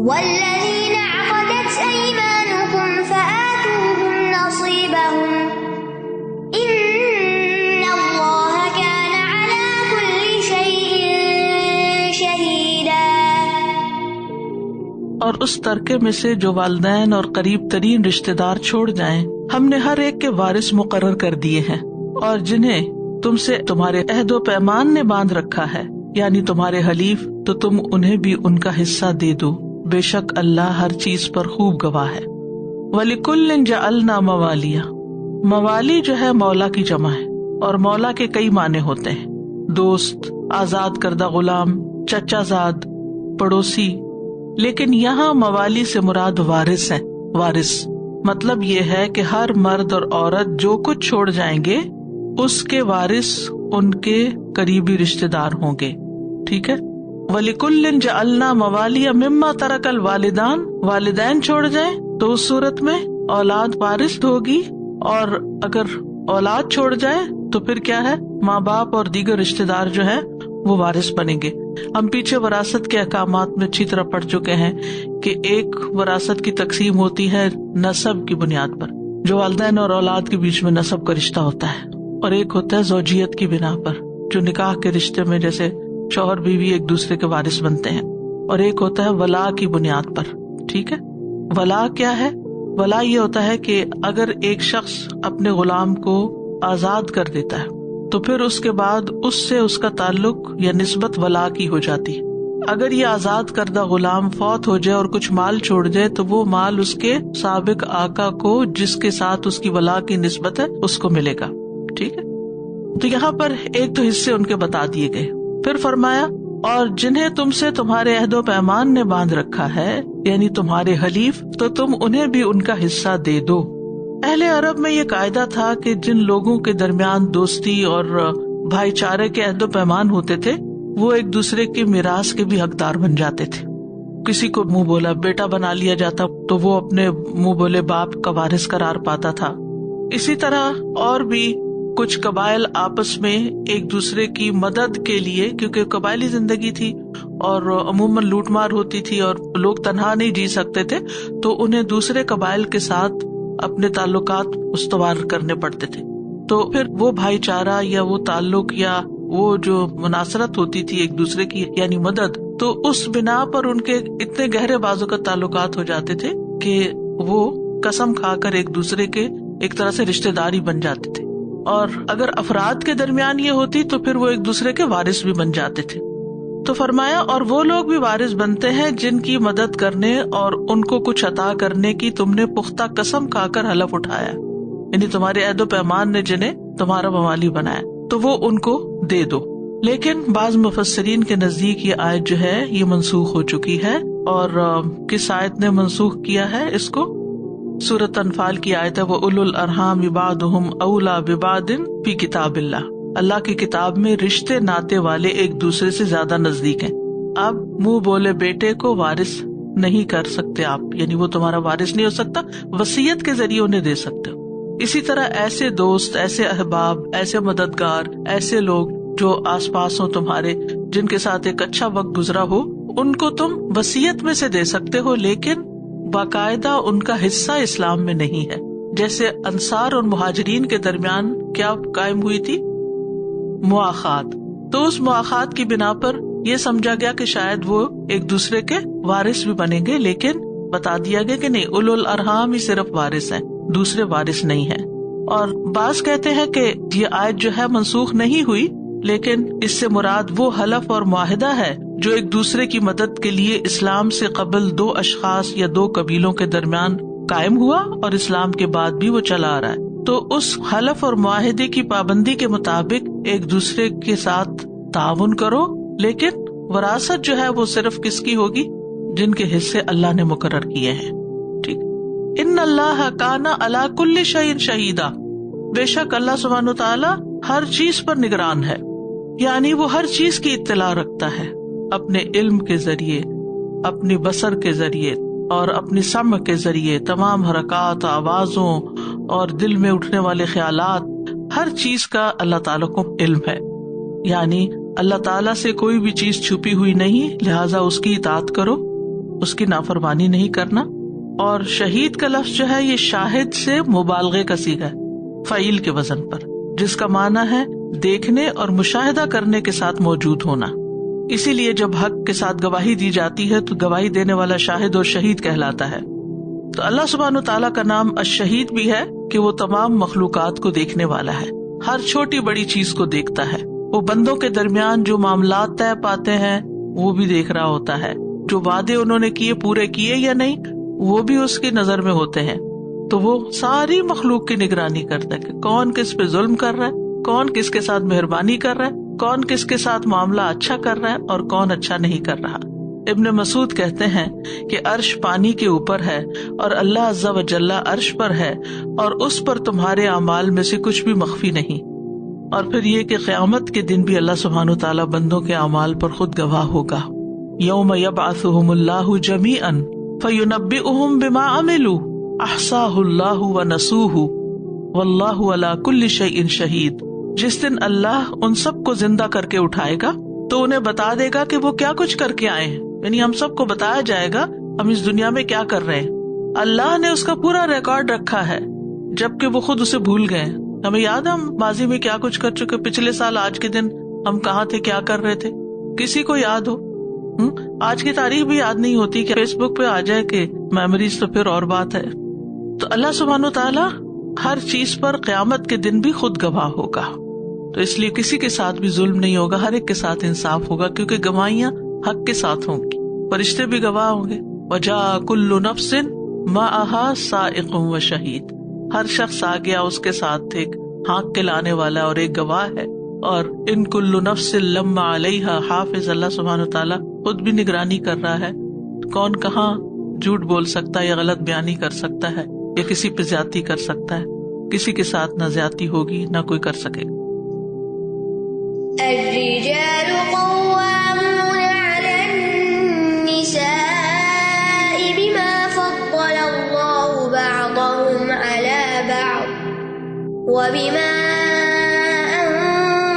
C: وَالَّذِينَ عَقَدَتْ أَيْمَانُكُمْ فَآتُوهُمْ نَصِيبَهُمْ إِنَّ اللَّهَ كَانَ عَلَى كُلِّ شَيْءٍ شَهِيدًا.
B: اور اس ترکے میں سے جو والدین اور قریب ترین رشتہ دار چھوڑ جائیں ہم نے ہر ایک کے وارث مقرر کر دیے ہیں، اور جنہیں تم سے تمہارے عہد و پیمان نے باندھ رکھا ہے یعنی تمہارے حلیف، تو تم انہیں بھی ان کا حصہ دے دو. بے شک اللہ ہر چیز پر خوب گواہ ہے. وَلِكُلٍّ جَعَلْنَا مَوَالِيَ. موالی جو ہے مولا کی جمع ہے، اور مولا کے کئی معنی ہوتے ہیں: دوست، آزاد کردہ غلام، چچا زاد، پڑوسی. لیکن یہاں موالی سے مراد وارث ہے. وارث مطلب یہ ہے کہ ہر مرد اور عورت جو کچھ چھوڑ جائیں گے اس کے وارث ان کے قریبی رشتہ دار ہوں گے. ٹھیک ہے. وَلِكُلٍّ جَعَلْنَا مَوَالِيَ مِمَّا تَرَكَ الْوَالِدَانِ. والدین چھوڑ جائیں تو اس صورت میں اولاد وارث ہوگی، اور اگر اولاد چھوڑ جائے تو پھر کیا ہے، ماں باپ اور دیگر رشتہ دار جو ہے وہ وارث بنیں گے. ہم پیچھے وراثت کے احکامات میں اچھی طرح پڑھ چکے ہیں کہ ایک وراثت کی تقسیم ہوتی ہے نسب کی بنیاد پر، جو والدین اور اولاد کے بیچ میں نسب کا رشتہ ہوتا ہے، اور ایک ہوتا ہے زوجیت کی بنا پر، جو نکاح کے رشتے میں جیسے شوہر بیوی ایک دوسرے کے وارث بنتے ہیں، اور ایک ہوتا ہے ولا کی بنیاد پر. ٹھیک ہے. ولا کیا ہے؟ ولا یہ ہوتا ہے کہ اگر ایک شخص اپنے غلام کو آزاد کر دیتا ہے تو پھر اس کے بعد اس سے اس کا تعلق یا نسبت ولا کی ہو جاتی ہے. اگر یہ آزاد کردہ غلام فوت ہو جائے اور کچھ مال چھوڑ جائے تو وہ مال اس کے سابق آقا کو جس کے ساتھ اس کی ولا کی نسبت ہے اس کو ملے گا. ٹھیک ہے. تو یہاں پر ایک تو حصے ان کے بتا دیے گئے. پھر فرمایا اور جنہیں تم سے تمہارے عہد و پیمان نے باندھ رکھا ہے یعنی تمہارے حلیف، تو تم انہیں بھی ان کا حصہ دے دو. اہل عرب میں یہ قاعدہ تھا کہ جن لوگوں کے درمیان دوستی اور بھائی چارے کے عہد و پیمان ہوتے تھے وہ ایک دوسرے کے میراث کے بھی حقدار بن جاتے تھے. کسی کو منہ بولا بیٹا بنا لیا جاتا تو وہ اپنے منہ بولے باپ کا وارث قرار پاتا تھا. اسی طرح اور بھی کچھ قبائل آپس میں ایک دوسرے کی مدد کے لیے، کیونکہ قبائلی زندگی تھی اور عموماً لوٹ مار ہوتی تھی اور لوگ تنہا نہیں جی سکتے تھے، تو انہیں دوسرے قبائل کے ساتھ اپنے تعلقات استوار کرنے پڑتے تھے. تو پھر وہ بھائی چارہ یا وہ تعلق یا وہ جو مناصرت ہوتی تھی ایک دوسرے کی یعنی مدد، تو اس بنا پر ان کے اتنے گہرے بازوقت تعلقات ہو جاتے تھے کہ وہ قسم کھا کر ایک دوسرے کے ایک طرح سے رشتے داری بن جاتے تھے. اور اگر افراد کے درمیان یہ ہوتی تو پھر وہ ایک دوسرے کے وارث بھی بن جاتے تھے. تو فرمایا اور وہ لوگ بھی وارث بنتے ہیں جن کی مدد کرنے اور ان کو کچھ عطا کرنے کی تم نے پختہ قسم کھا کر حلف اٹھایا، یعنی تمہارے عہد و پیمان نے جنہیں تمہارا موالی بنایا تو وہ ان کو دے دو. لیکن بعض مفسرین کے نزدیک یہ آیت جو ہے یہ منسوخ ہو چکی ہے. اور کس آیت نے منسوخ کیا ہے اس کو؟ سورۃ انفال کی آیت ہے وَأُولُو الْأَرْحَامِ بَعْضُهُمْ أَوْلَىٰ بِبَعْضٍ فِي کتاب اللہ. اللہ کی کتاب میں رشتے ناتے والے ایک دوسرے سے زیادہ نزدیک ہیں. اب منہ بولے بیٹے کو وارث نہیں کر سکتے آپ، یعنی وہ تمہارا وارث نہیں ہو سکتا، وصیت کے ذریعے انہیں دے سکتے ہو. اسی طرح ایسے دوست، ایسے احباب، ایسے مددگار، ایسے لوگ جو آس پاس ہوں تمہارے، جن کے ساتھ ایک اچھا وقت گزرا ہو، ان کو تم وصیت میں سے دے سکتے ہو، لیکن باقاعدہ ان کا حصہ اسلام میں نہیں ہے. جیسے انصار اور مہاجرین کے درمیان کیا قائم ہوئی تھی؟ مواخات. تو اس مواخات کی بنا پر یہ سمجھا گیا کہ شاید وہ ایک دوسرے کے وارث بھی بنیں گے، لیکن بتا دیا گیا کہ نہیں، اولو الارحام ہی صرف وارث ہیں، دوسرے وارث نہیں ہیں. اور بعض کہتے ہیں کہ یہ آیت جو ہے منسوخ نہیں ہوئی، لیکن اس سے مراد وہ حلف اور معاہدہ ہے جو ایک دوسرے کی مدد کے لیے اسلام سے قبل دو اشخاص یا دو قبیلوں کے درمیان قائم ہوا اور اسلام کے بعد بھی وہ چلا آ رہا ہے. تو اس حلف اور معاہدے کی پابندی کے مطابق ایک دوسرے کے ساتھ تعاون کرو، لیکن وراثت جو ہے وہ صرف کس کی ہوگی؟ جن کے حصے اللہ نے مقرر کیے ہیں. ٹھیک. ان اللہ کان علی کل شیء شہیدا، بے شک اللہ سبحانہ وتعالی ہر چیز پر نگران ہے، یعنی وہ ہر چیز کی اطلاع رکھتا ہے اپنے علم کے ذریعے، اپنی بصر کے ذریعے اور اپنی سمع کے ذریعے. تمام حرکات، آوازوں اور دل میں اٹھنے والے خیالات، ہر چیز کا اللہ تعالیٰ کو علم ہے. یعنی اللہ تعالیٰ سے کوئی بھی چیز چھپی ہوئی نہیں، لہٰذا اس کی اطاعت کرو، اس کی نافرمانی نہیں کرنا. اور شہید کا لفظ جو ہے یہ شاہد سے مبالغے کا صیغہ ہے، فعیل کے وزن پر، جس کا معنی ہے دیکھنے اور مشاہدہ کرنے کے ساتھ موجود ہونا. اسی لیے جب حق کے ساتھ گواہی دی جاتی ہے تو گواہی دینے والا شاہد اور شہید کہلاتا ہے. تو اللہ سبحانہ تعالیٰ کا نام الشہید بھی ہے کہ وہ تمام مخلوقات کو دیکھنے والا ہے، ہر چھوٹی بڑی چیز کو دیکھتا ہے. وہ بندوں کے درمیان جو معاملات طے پاتے ہیں وہ بھی دیکھ رہا ہوتا ہے، جو وعدے انہوں نے کیے پورے کیے یا نہیں وہ بھی اس کی نظر میں ہوتے ہیں. تو وہ ساری مخلوق کی نگرانی کرتا ہے کہ کون کس پہ ظلم کر رہا ہے، کون کس کے ساتھ مہربانی کر رہا ہے، کون کس کے ساتھ معاملہ اچھا کر رہا ہے اور کون اچھا نہیں کر رہا. ابن مسعود کہتے ہیں کہ عرش پانی کے اوپر ہے اور اللہ عز و جل عرش پر ہے اور اس پر تمہارے اعمال میں سے کچھ بھی مخفی نہیں. اور پھر یہ کہ قیامت کے دن بھی اللہ سبحانہ تعالیٰ بندوں کے اعمال پر خود گواہ ہوگا. یوم یبعثہم اللہ جمیعا فینبئہم بما عملوا احصاہ اللہ ونسوہ واللہ علی کل شیء شہید. جس دن اللہ ان سب کو زندہ کر کے اٹھائے گا تو انہیں بتا دے گا کہ وہ کیا کچھ کر کے آئے ہیں، یعنی ہم سب کو بتایا جائے گا ہم اس دنیا میں کیا کر رہے ہیں. اللہ نے اس کا پورا ریکارڈ رکھا ہے جبکہ وہ خود اسے بھول گئے. ہمیں یاد ہے ہم ماضی میں کیا کچھ کر چکے، پچھلے سال آج کے دن ہم کہاں تھے، کیا کر رہے تھے، کسی کو یاد ہو؟ آج کی تاریخ بھی یاد نہیں ہوتی کہ فیس بک پہ آ جائے کہ میموریز، تو پھر اور بات ہے. تو اللہ سبحانہ تعالیٰ ہر چیز پر قیامت کے دن بھی خود گواہ ہوگا. تو اس لیے کسی کے ساتھ بھی ظلم نہیں ہوگا، ہر ایک کے ساتھ انصاف ہوگا، کیونکہ گواہیاں حق کے ساتھ ہوں گی، فرشتے بھی گواہ ہوں گے. وجاء کل نفس معها سائق و شہید، ہر شخص آ گیا اس کے ساتھ ایک ہانک کے لانے والا اور ایک گواہ ہے. اور ان کل نفس لما علیہا حافظ، اللہ سبحانہ تعالیٰ خود بھی نگرانی کر رہا ہے کون کہاں جھوٹ بول سکتا ہے یا غلط بیانی کر سکتا ہے. یا کسی پہ زیادتی کر سکتا ہے. کسی کے ساتھ نہ زیادتی ہوگی نہ کوئی کر سکے.
C: الرجال قوامون على النساء بما فضل الله بعضهم على بعض وبما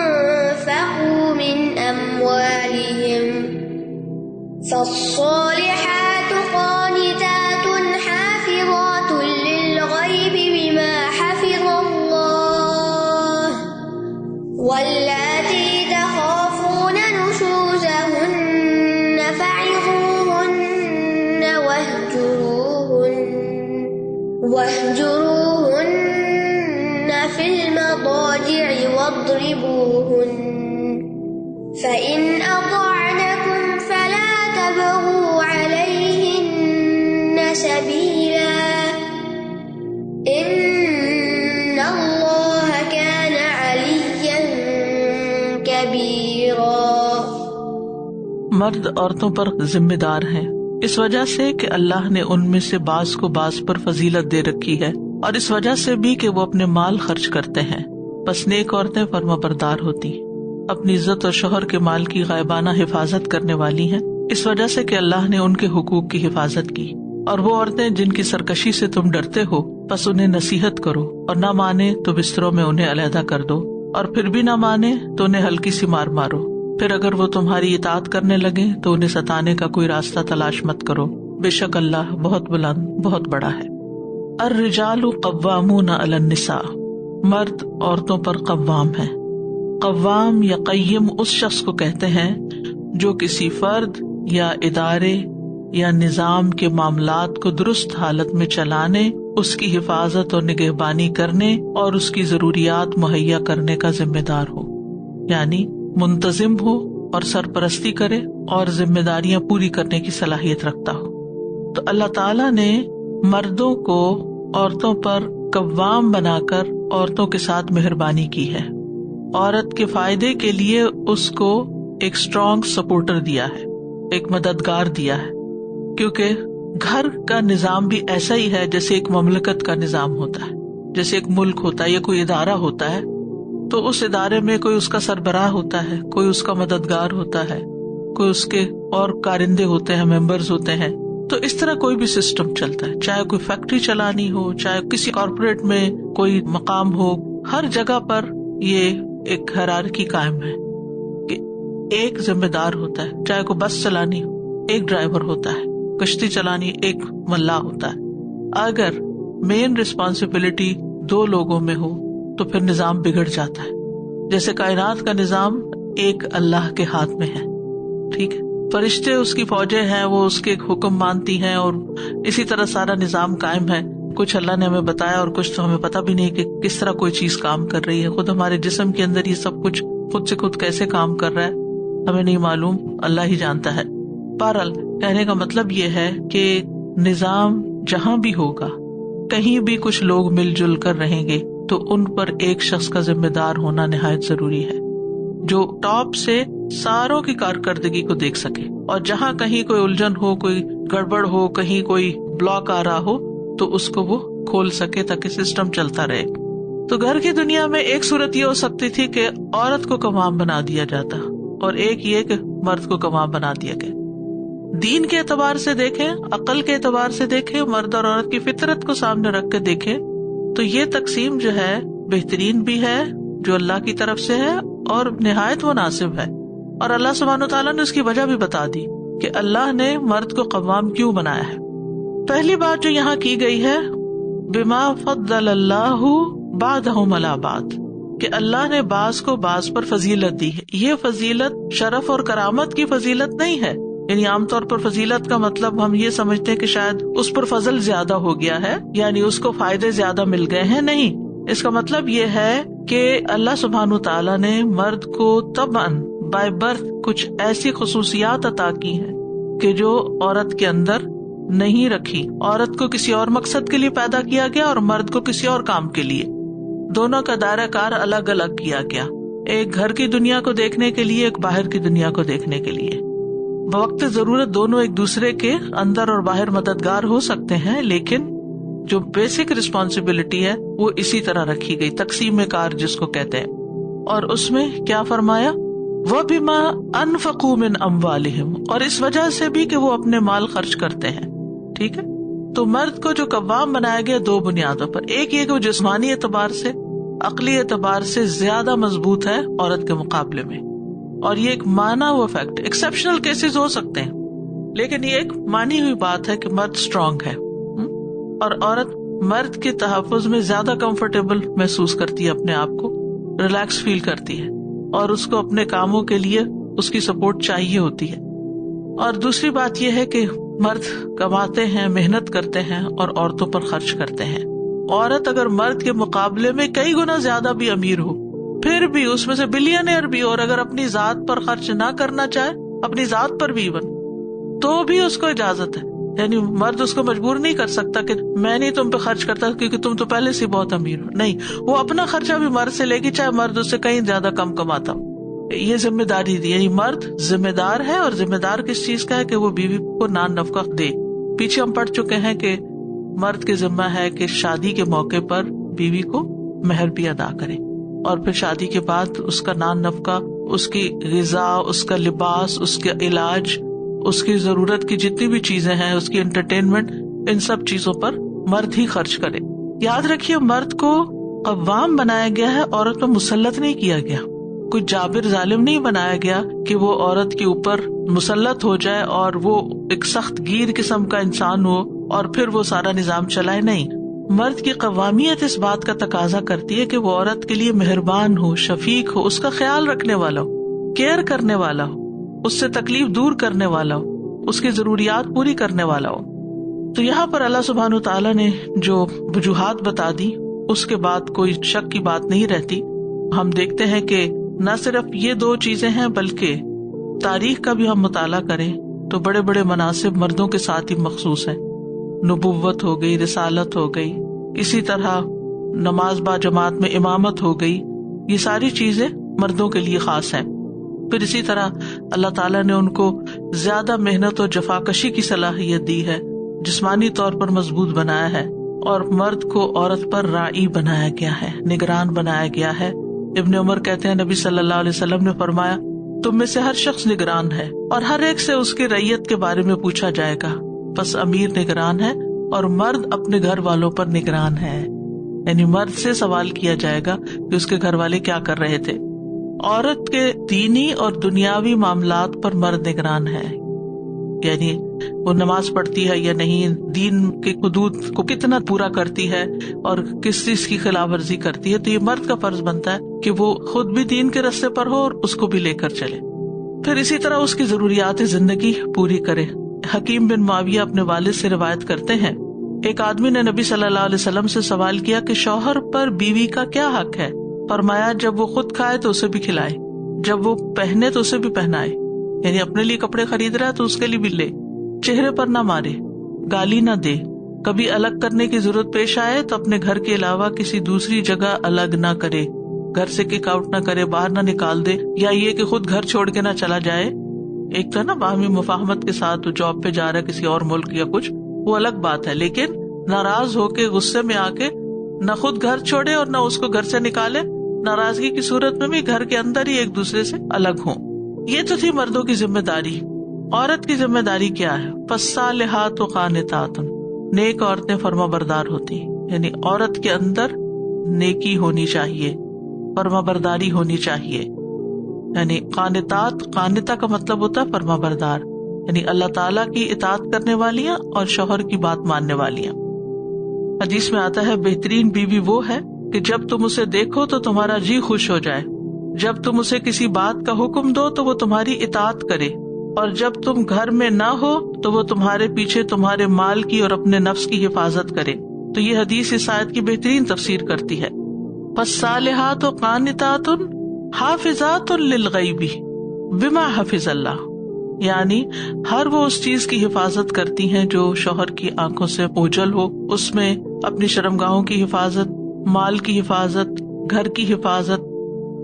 C: أنفقوا من أموالهم فالصالحات قانتات حافظات للغيب بما حفظ الله واللاتي تخافون نشوزهن فعظوهن واهجروهن في المضاجع واضربوهن فإن أطعنكم فلا تبغوا عليهن سبيلا إن الله كان عليا كبيرا.
B: مرد عورتوں پر ذمہ دار ہیں اس وجہ سے کہ اللہ نے ان میں سے بعض کو بعض پر فضیلت دے رکھی ہے، اور اس وجہ سے بھی کہ وہ اپنے مال خرچ کرتے ہیں. بس نیک عورتیں فرما بردار ہوتی ہیں، اپنی عزت اور شوہر کے مال کی غائبانہ حفاظت کرنے والی ہیں، اس وجہ سے کہ اللہ نے ان کے حقوق کی حفاظت کی. اور وہ عورتیں جن کی سرکشی سے تم ڈرتے ہو بس انہیں نصیحت کرو، اور نہ مانے تو بستروں میں انہیں علیحدہ کر دو، اور پھر بھی نہ مانے تو انہیں ہلکی سی مار مارو. پھر اگر وہ تمہاری اطاعت کرنے لگے تو انہیں ستانے کا کوئی راستہ تلاش مت کرو، بے شک اللہ بہت بلند بہت بڑا ہے. الرجال قوامون علی النساء، مرد عورتوں پر قوام ہے. قوام یا قیم اس شخص کو کہتے ہیں جو کسی فرد یا ادارے یا نظام کے معاملات کو درست حالت میں چلانے، اس کی حفاظت اور نگہبانی کرنے اور اس کی ضروریات مہیا کرنے کا ذمہ دار ہو، یعنی منتظم ہو اور سرپرستی کرے اور ذمہ داریاں پوری کرنے کی صلاحیت رکھتا ہو. تو اللہ تعالیٰ نے مردوں کو عورتوں پر قوام بنا کر عورتوں کے ساتھ مہربانی کی ہے. عورت کے فائدے کے لیے اس کو ایک اسٹرانگ سپورٹر دیا ہے، ایک مددگار دیا ہے، کیونکہ گھر کا نظام بھی ایسا ہی ہے جیسے ایک مملکت کا نظام ہوتا ہے، جیسے ایک ملک ہوتا ہے یا کوئی ادارہ ہوتا ہے تو اس ادارے میں کوئی اس کا سربراہ ہوتا ہے، کوئی اس کا مددگار ہوتا ہے، کوئی اس کے اور کارندے ہوتے ہیں، ممبرز ہوتے ہیں. تو اس طرح کوئی بھی سسٹم چلتا ہے، چاہے کوئی فیکٹری چلانی ہو، چاہے کسی کارپوریٹ میں کوئی مقام ہو، ہر جگہ پر یہ ایک ہیرارکی قائم ہے کہ ایک ذمہ دار ہوتا ہے. چاہے کوئی بس چلانی ہو ایک ڈرائیور ہوتا ہے، کشتی چلانی ایک ملاح ہوتا ہے. اگر مین رسپانسبلٹی 2 لوگوں میں ہو تو پھر نظام بگڑ جاتا ہے. جیسے کائنات کا نظام ایک اللہ کے ہاتھ میں ہے، ٹھیک ہے، فرشتے اس کی فوجیں ہیں، وہ اس کے حکم مانتی ہیں اور اسی طرح سارا نظام قائم ہے. کچھ اللہ نے ہمیں بتایا اور کچھ تو ہمیں پتہ بھی نہیں کہ کس طرح کوئی چیز کام کر رہی ہے. خود ہمارے جسم کے اندر یہ سب کچھ خود سے خود کیسے کام کر رہا ہے ہمیں نہیں معلوم، اللہ ہی جانتا ہے. بہرحال کہنے کا مطلب یہ ہے کہ نظام جہاں بھی ہوگا، کہیں بھی کچھ لوگ مل جل کر رہیں گے تو ان پر ایک شخص کا ذمہ دار ہونا نہایت ضروری ہے، جو ٹاپ سے ساروں کی کارکردگی کو دیکھ سکے، اور جہاں کہیں کوئی الجھن ہو، کوئی گڑبڑ ہو، کہیں کوئی بلاک آ رہا ہو تو اس کو وہ کھول سکے تاکہ سسٹم چلتا رہے. تو گھر کی دنیا میں ایک صورت یہ ہو سکتی تھی کہ عورت کو قوام بنا دیا جاتا، اور ایک یہ کہ مرد کو قوام بنا دیا گیا. دین کے اعتبار سے دیکھیں، عقل کے اعتبار سے دیکھیں، مرد اور عورت کی فطرت کو سامنے رکھ کے دیکھیں تو یہ تقسیم جو ہے بہترین بھی ہے، جو اللہ کی طرف سے ہے اور نہایت مناسب ہے. اور اللہ سبحانہ وتعالیٰ نے اس کی وجہ بھی بتا دی کہ اللہ نے مرد کو قوام کیوں بنایا ہے. پہلی بات جو یہاں کی گئی ہے بما فضل اللہ بعضهم علی بعض، کہ اللہ نے بعض کو بعض پر فضیلت دی ہے. یہ فضیلت شرف اور کرامت کی فضیلت نہیں ہے، یعنی عام طور پر فضیلت کا مطلب ہم یہ سمجھتے ہیں کہ شاید اس پر فضل زیادہ ہو گیا ہے، یعنی اس کو فائدے زیادہ مل گئے ہیں. نہیں، اس کا مطلب یہ ہے کہ اللہ سبحانہ تعالیٰ نے مرد کو طبعاً بائی برتھ کچھ ایسی خصوصیات عطا کی ہیں کہ جو عورت کے اندر نہیں رکھی. عورت کو کسی اور مقصد کے لیے پیدا کیا گیا اور مرد کو کسی اور کام کے لیے. دونوں کا دائرہ کار الگ الگ کیا گیا، ایک گھر کی دنیا کو دیکھنے کے لیے، ایک باہر کی دنیا کو دیکھنے کے لیے. بوقت ضرورت دونوں ایک دوسرے کے اندر اور باہر مددگار ہو سکتے ہیں، لیکن جو بیسک رسپانسبلٹی ہے وہ اسی طرح رکھی گئی، تقسیم کار جس کو کہتے ہیں. اور اس میں کیا فرمایا، وَبِمَا أَنفَقُوا مِنْ أَمْوَالِهِمْ، اور اس وجہ سے بھی کہ وہ اپنے مال خرچ کرتے ہیں. ٹھیک ہے، تو مرد کو جو قوام بنایا گیا دو بنیادوں پر، ایک یہ کہ وہ جسمانی اعتبار سے، عقلی اعتبار سے زیادہ مضبوط ہے عورت کے مقابلے میں، اور یہ ایک مانا ہوا فیکٹ. ایکسیپشنل کیسز ہو سکتے ہیں لیکن یہ ایک مانی ہوئی بات ہے کہ مرد اسٹرانگ ہے، اور عورت مرد کے تحفظ میں زیادہ کمفرٹیبل محسوس کرتی ہے، اپنے آپ کو ریلیکس فیل کرتی ہے، اور اس کو اپنے کاموں کے لیے اس کی سپورٹ چاہیے ہوتی ہے. اور دوسری بات یہ ہے کہ مرد کماتے ہیں، محنت کرتے ہیں اور عورتوں پر خرچ کرتے ہیں. عورت اگر مرد کے مقابلے میں کئی گنا زیادہ بھی امیر ہو، پھر بھی اس میں سے بلینئر بھی، اور اگر اپنی ذات پر خرچ نہ کرنا چاہے، اپنی ذات پر بھی ایون، تو بھی اس کو اجازت ہے. یعنی مرد اس کو مجبور نہیں کر سکتا کہ میں نہیں تم پہ خرچ کرتا کیونکہ تم تو پہلے سے بہت امیر ہو. نہیں، وہ اپنا خرچہ بھی مرد سے لے گی چاہے مرد اس سے کہیں زیادہ کم کماتا ہو. یہ ذمہ داری دی، یعنی مرد ذمہ دار ہے، اور ذمہ دار کس چیز کا ہے کہ وہ بیوی کو نان نفقہ دے. پیچھے ہم پڑھ چکے ہیں کہ مرد کے ذمہ ہے کہ شادی کے موقع پر بیوی کو مہر بھی ادا کرے، اور پھر شادی کے بعد اس کا نان نفقہ، اس کی غذا، اس کا لباس، اس کا علاج، اس کی ضرورت کی جتنی بھی چیزیں ہیں، اس کی انٹرٹینمنٹ، ان سب چیزوں پر مرد ہی خرچ کرے. یاد رکھیے مرد کو قوام بنایا گیا ہے، عورت پہ مسلط نہیں کیا گیا. کوئی جابر ظالم نہیں بنایا گیا کہ وہ عورت کے اوپر مسلط ہو جائے اور وہ ایک سخت گیر قسم کا انسان ہو اور پھر وہ سارا نظام چلائے. نہیں، مرد کی قوامیت اس بات کا تقاضا کرتی ہے کہ وہ عورت کے لیے مہربان ہو، شفیق ہو، اس کا خیال رکھنے والا ہو، کیئر کرنے والا ہو، اس سے تکلیف دور کرنے والا ہو، اس کی ضروریات پوری کرنے والا ہو. تو یہاں پر اللہ سبحانہ وتعالیٰ نے جو وجوہات بتا دی، اس کے بعد کوئی شک کی بات نہیں رہتی. ہم دیکھتے ہیں کہ نہ صرف یہ دو چیزیں ہیں بلکہ تاریخ کا بھی ہم مطالعہ کریں تو بڑے بڑے مناصب مردوں کے ساتھ ہی مخصوص ہیں. نبوت ہو گئی، رسالت ہو گئی، اسی طرح نماز با جماعت میں امامت ہو گئی، یہ ساری چیزیں مردوں کے لیے خاص ہیں. پھر اسی طرح اللہ تعالیٰ نے ان کو زیادہ محنت اور جفاکشی کی صلاحیت دی ہے، جسمانی طور پر مضبوط بنایا ہے، اور مرد کو عورت پر راعی بنایا گیا ہے، نگران بنایا گیا ہے. ابن عمر کہتے ہیں نبی صلی اللہ علیہ وسلم نے فرمایا، تم میں سے ہر شخص نگران ہے اور ہر ایک سے اس کی رعیت کے بارے میں پوچھا جائے گا. بس امیر نگران ہے اور مرد اپنے گھر والوں پر نگران ہے، یعنی مرد سے سوال کیا جائے گا کہ اس کے گھر والے کیا کر رہے تھے. عورت کے دینی اور دنیاوی معاملات پر مرد نگران ہے، یعنی وہ نماز پڑھتی ہے یا نہیں، دین کے حدود کو کتنا پورا کرتی ہے اور کس چیز کی خلاف ورزی کرتی ہے. تو یہ مرد کا فرض بنتا ہے کہ وہ خود بھی دین کے راستے پر ہو اور اس کو بھی لے کر چلے. پھر اسی طرح اس کی ضروریات زندگی پوری کرے. حکیم بن معاویہ اپنے والد سے روایت کرتے ہیں، ایک آدمی نے نبی صلی اللہ علیہ وسلم سے سوال کیا کہ شوہر پر بیوی کا کیا حق ہے. فرمایا، جب وہ خود کھائے تو اسے بھی کھلائے، جب وہ پہنے تو اسے بھی پہنائے، یعنی اپنے لیے کپڑے خرید رہا ہے تو اس کے لیے بھی لے، چہرے پر نہ مارے، گالی نہ دے، کبھی الگ کرنے کی ضرورت پیش آئے تو اپنے گھر کے علاوہ کسی دوسری جگہ الگ نہ کرے، گھر سے کک آؤٹ نہ کرے، باہر نہ نکال دے، یا یہ کہ خود گھر چھوڑ کے نہ چلا جائے. ایک تو نا باہمی مفاہمت کے ساتھ جاب پہ جا رہا ہے کسی اور ملک یا کچھ، وہ الگ بات ہے، لیکن ناراض ہو کے غصے میں آ کے نہ خود گھر چھوڑے اور نہ اس کو گھر سے نکالے. ناراضگی کی صورت میں بھی گھر کے اندر ہی ایک دوسرے سے الگ ہوں. یہ تو تھی مردوں کی ذمہ داری. عورت کی ذمہ داری کیا ہے؟ فالصالحات قانتات، نیک عورتیں فرما بردار ہوتی، یعنی عورت کے اندر نیکی ہونی چاہیے، فرما برداری ہونی چاہیے. یعنی قانتات، قانتہ کا مطلب ہوتا ہے فرما بردار، یعنی اللہ تعالیٰ کی اطاعت کرنے والیاں اور شوہر کی بات ماننے والیاں. حدیث میں آتا ہے بہترین بیوی وہ ہے کہ جب تم اسے دیکھو تو تمہارا جی خوش ہو جائے، جب تم اسے کسی بات کا حکم دو تو وہ تمہاری اطاعت کرے، اور جب تم گھر میں نہ ہو تو وہ تمہارے پیچھے تمہارے مال کی اور اپنے نفس کی حفاظت کرے. تو یہ حدیث اس آیت کی بہترین تفسیر کرتی ہے. فالصالحات قانتات حافظات للغیب بما حفظ اللہ، یعنی ہر وہ اس چیز کی حفاظت کرتی ہیں جو شوہر کی آنکھوں سے اوجھل ہو، اس میں اپنی شرمگاہوں کی حفاظت، مال کی حفاظت، گھر کی حفاظت،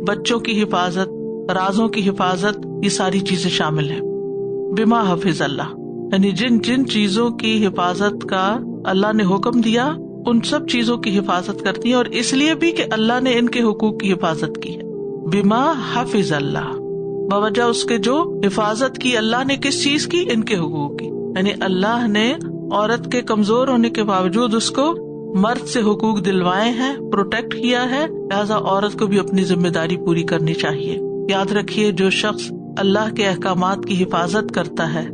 B: بچوں کی حفاظت، رازوں کی حفاظت، یہ ساری چیزیں شامل ہیں. بما حفظ اللہ، یعنی جن جن چیزوں کی حفاظت کا اللہ نے حکم دیا ان سب چیزوں کی حفاظت کرتی ہیں، اور اس لیے بھی کہ اللہ نے ان کے حقوق کی حفاظت کی ہے. بما حفظ اللہ، بوجہ اس کے جو حفاظت کی اللہ نے کس چیز کی، ان کے حقوق کی. یعنی اللہ نے عورت کے کمزور ہونے کے باوجود اس کو مرد سے حقوق دلوائے ہیں، پروٹیکٹ کیا ہے، لہٰذا عورت کو بھی اپنی ذمہ داری پوری کرنی چاہیے. یاد رکھیے جو شخص اللہ کے احکامات کی حفاظت کرتا ہے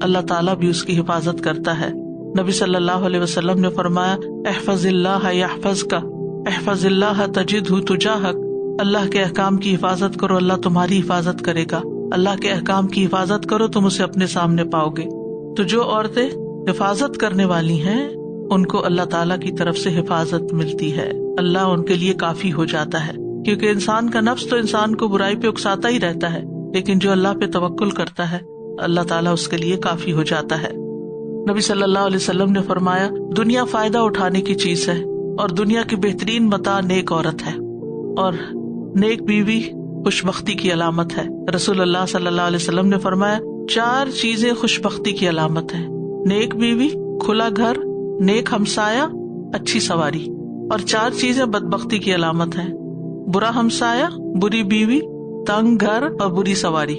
B: اللہ تعالیٰ بھی اس کی حفاظت کرتا ہے. نبی صلی اللہ علیہ وسلم نے فرمایا احفظ اللہ یحفظک، احفظ اللہ تجدہ تجاہک، اللہ کے احکام کی حفاظت کرو اللہ تمہاری حفاظت کرے گا، اللہ کے احکام کی حفاظت کرو تم اسے اپنے سامنے پاؤ گے. تو جو عورتیں حفاظت کرنے والی ہیں ان کو اللہ تعالیٰ کی طرف سے حفاظت ملتی ہے، اللہ ان کے لیے کافی ہو جاتا ہے. کیونکہ انسان کا نفس تو انسان کو برائی پہ اکساتا ہی رہتا ہے، لیکن جو اللہ پہ توکل کرتا ہے اللہ تعالیٰ اس کے لیے کافی ہو جاتا ہے. نبی صلی اللہ علیہ وسلم نے فرمایا دنیا فائدہ اٹھانے کی چیز ہے اور دنیا کی بہترین متاع نیک عورت ہے، اور نیک بیوی خوش بختی کی علامت ہے. رسول اللہ صلی اللہ علیہ وسلم نے فرمایا 4 چیزیں خوش بختی کی علامت ہیں: نیک بیوی، کھلا گھر، نیک ہمسایہ، اچھی سواری. اور 4 چیزیں بدبختی کی علامت ہیں: برا ہمسایہ، بری بیوی، تنگ گھر اور بری سواری.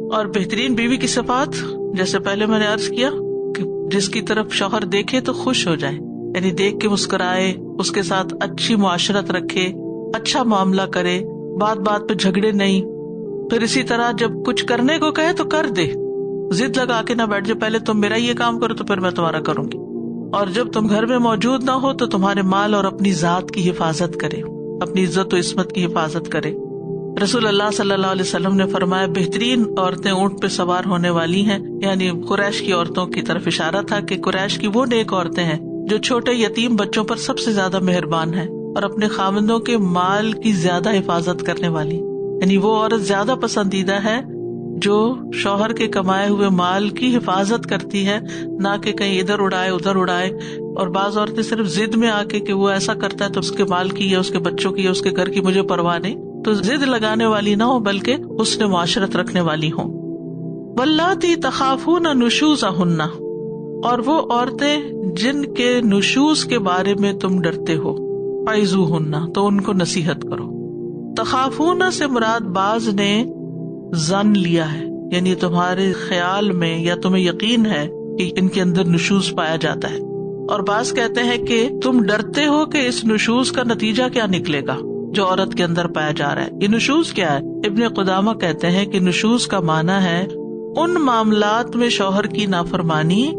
B: اور بہترین بیوی کی صفات جیسے پہلے میں نے عرض کیا کہ جس کی طرف شوہر دیکھے تو خوش ہو جائے، یعنی دیکھ کے مسکرائے، اس کے ساتھ اچھی معاشرت رکھے، اچھا معاملہ کرے، بات بات پہ جھگڑے نہیں. پھر اسی طرح جب کچھ کرنے کو کہے تو کر دے، ضد لگا کے نہ بیٹھ جائے پہلے تم میرا یہ کام کرو تو پھر میں تمہارا کروں گی. اور جب تم گھر میں موجود نہ ہو تو تمہارے مال اور اپنی ذات کی حفاظت کرے، اپنی عزت و عصمت کی حفاظت کرے. رسول اللہ صلی اللہ علیہ وسلم نے فرمایا بہترین عورتیں اونٹ پہ سوار ہونے والی ہیں، یعنی قریش کی عورتوں کی طرف اشارہ تھا کہ قریش کی وہ نیک عورتیں ہیں جو چھوٹے یتیم بچوں پر سب سے زیادہ مہربان ہیں اور اپنے خاوندوں کے مال کی زیادہ حفاظت کرنے والی. یعنی وہ عورت زیادہ پسندیدہ ہے جو شوہر کے کمائے ہوئے مال کی حفاظت کرتی ہے، نہ کہ کہیں ادھر اڑائے ادھر اڑائے. اور بعض عورتیں صرف ضد میں آ کے کہ وہ ایسا کرتا ہے تو اس کے مال کی یا اس کے بچوں کی یا اس کے گھر کی مجھے پرواہ نہیں، تو ضد لگانے والی نہ ہو بلکہ حسن معاشرت رکھنے والی ہوں. واللاتی تخافون نشوزہن، اور وہ عورتیں جن کے نشوز کے بارے میں تم ڈرتے ہو، فعظوہن، تو ان کو نصیحت کرو. تخافون سے مراد بعض نے ظن لیا ہے، یعنی تمہارے خیال میں یا تمہیں یقین ہے کہ ان کے اندر نشوز پایا جاتا ہے، اور بعض کہتے ہیں کہ تم ڈرتے ہو کہ اس نشوز کا نتیجہ کیا نکلے گا جو عورت کے اندر پایا جا رہا ہے. یہ نشوز کیا ہے؟ ابن قدامہ کہتے ہیں کہ نشوز کا معنی ہے ان معاملات میں شوہر کی نافرمانی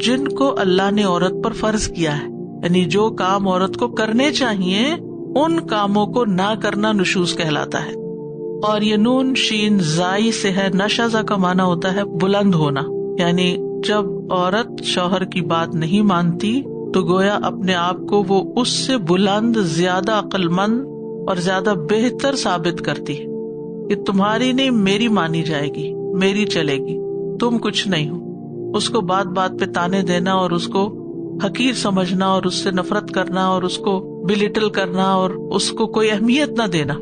B: جن کو اللہ نے عورت پر فرض کیا ہے، یعنی جو کام عورت کو کرنے چاہیے ان کاموں کو نہ کرنا نشوز کہلاتا ہے. اور یہ نون شین زائی سے ہے. نشزہ کا معنی ہوتا ہے بلند ہونا، یعنی جب عورت شوہر کی بات نہیں مانتی تو گویا اپنے آپ کو وہ اس سے بلند، زیادہ عقل مند اور زیادہ بہتر ثابت کرتی ہے کہ تمہاری نہیں میری مانی جائے گی، میری چلے گی، تم کچھ نہیں ہو. اس کو بات بات پہ تانے دینا اور اس کو حقیر سمجھنا اور اس سے نفرت کرنا اور اس کو بلٹل کرنا اور اس کو کوئی اہمیت نہ دینا،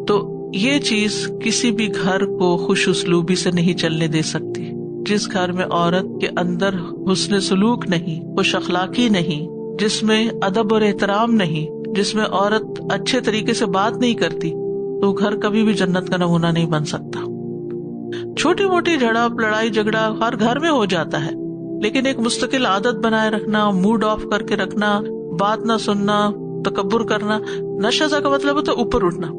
B: تو یہ چیز کسی بھی گھر کو خوش اسلوبی سے نہیں چلنے دے سکتی. جس گھر میں عورت کے اندر حسن سلوک نہیں، خوش اخلاقی نہیں، جس میں ادب اور احترام نہیں، جس میں عورت اچھے طریقے سے بات نہیں کرتی، تو گھر کبھی بھی جنت کا نمونہ نہیں بن سکتا. چھوٹی موٹی جھڑپ لڑائی جھگڑا ہر گھر میں ہو جاتا ہے، لیکن ایک مستقل عادت بنائے رکھنا، موڈ آف کر کے رکھنا، بات نہ سننا، تکبر کرنا. نشزہ کا مطلب ہوتا ہے اوپر اٹھنا.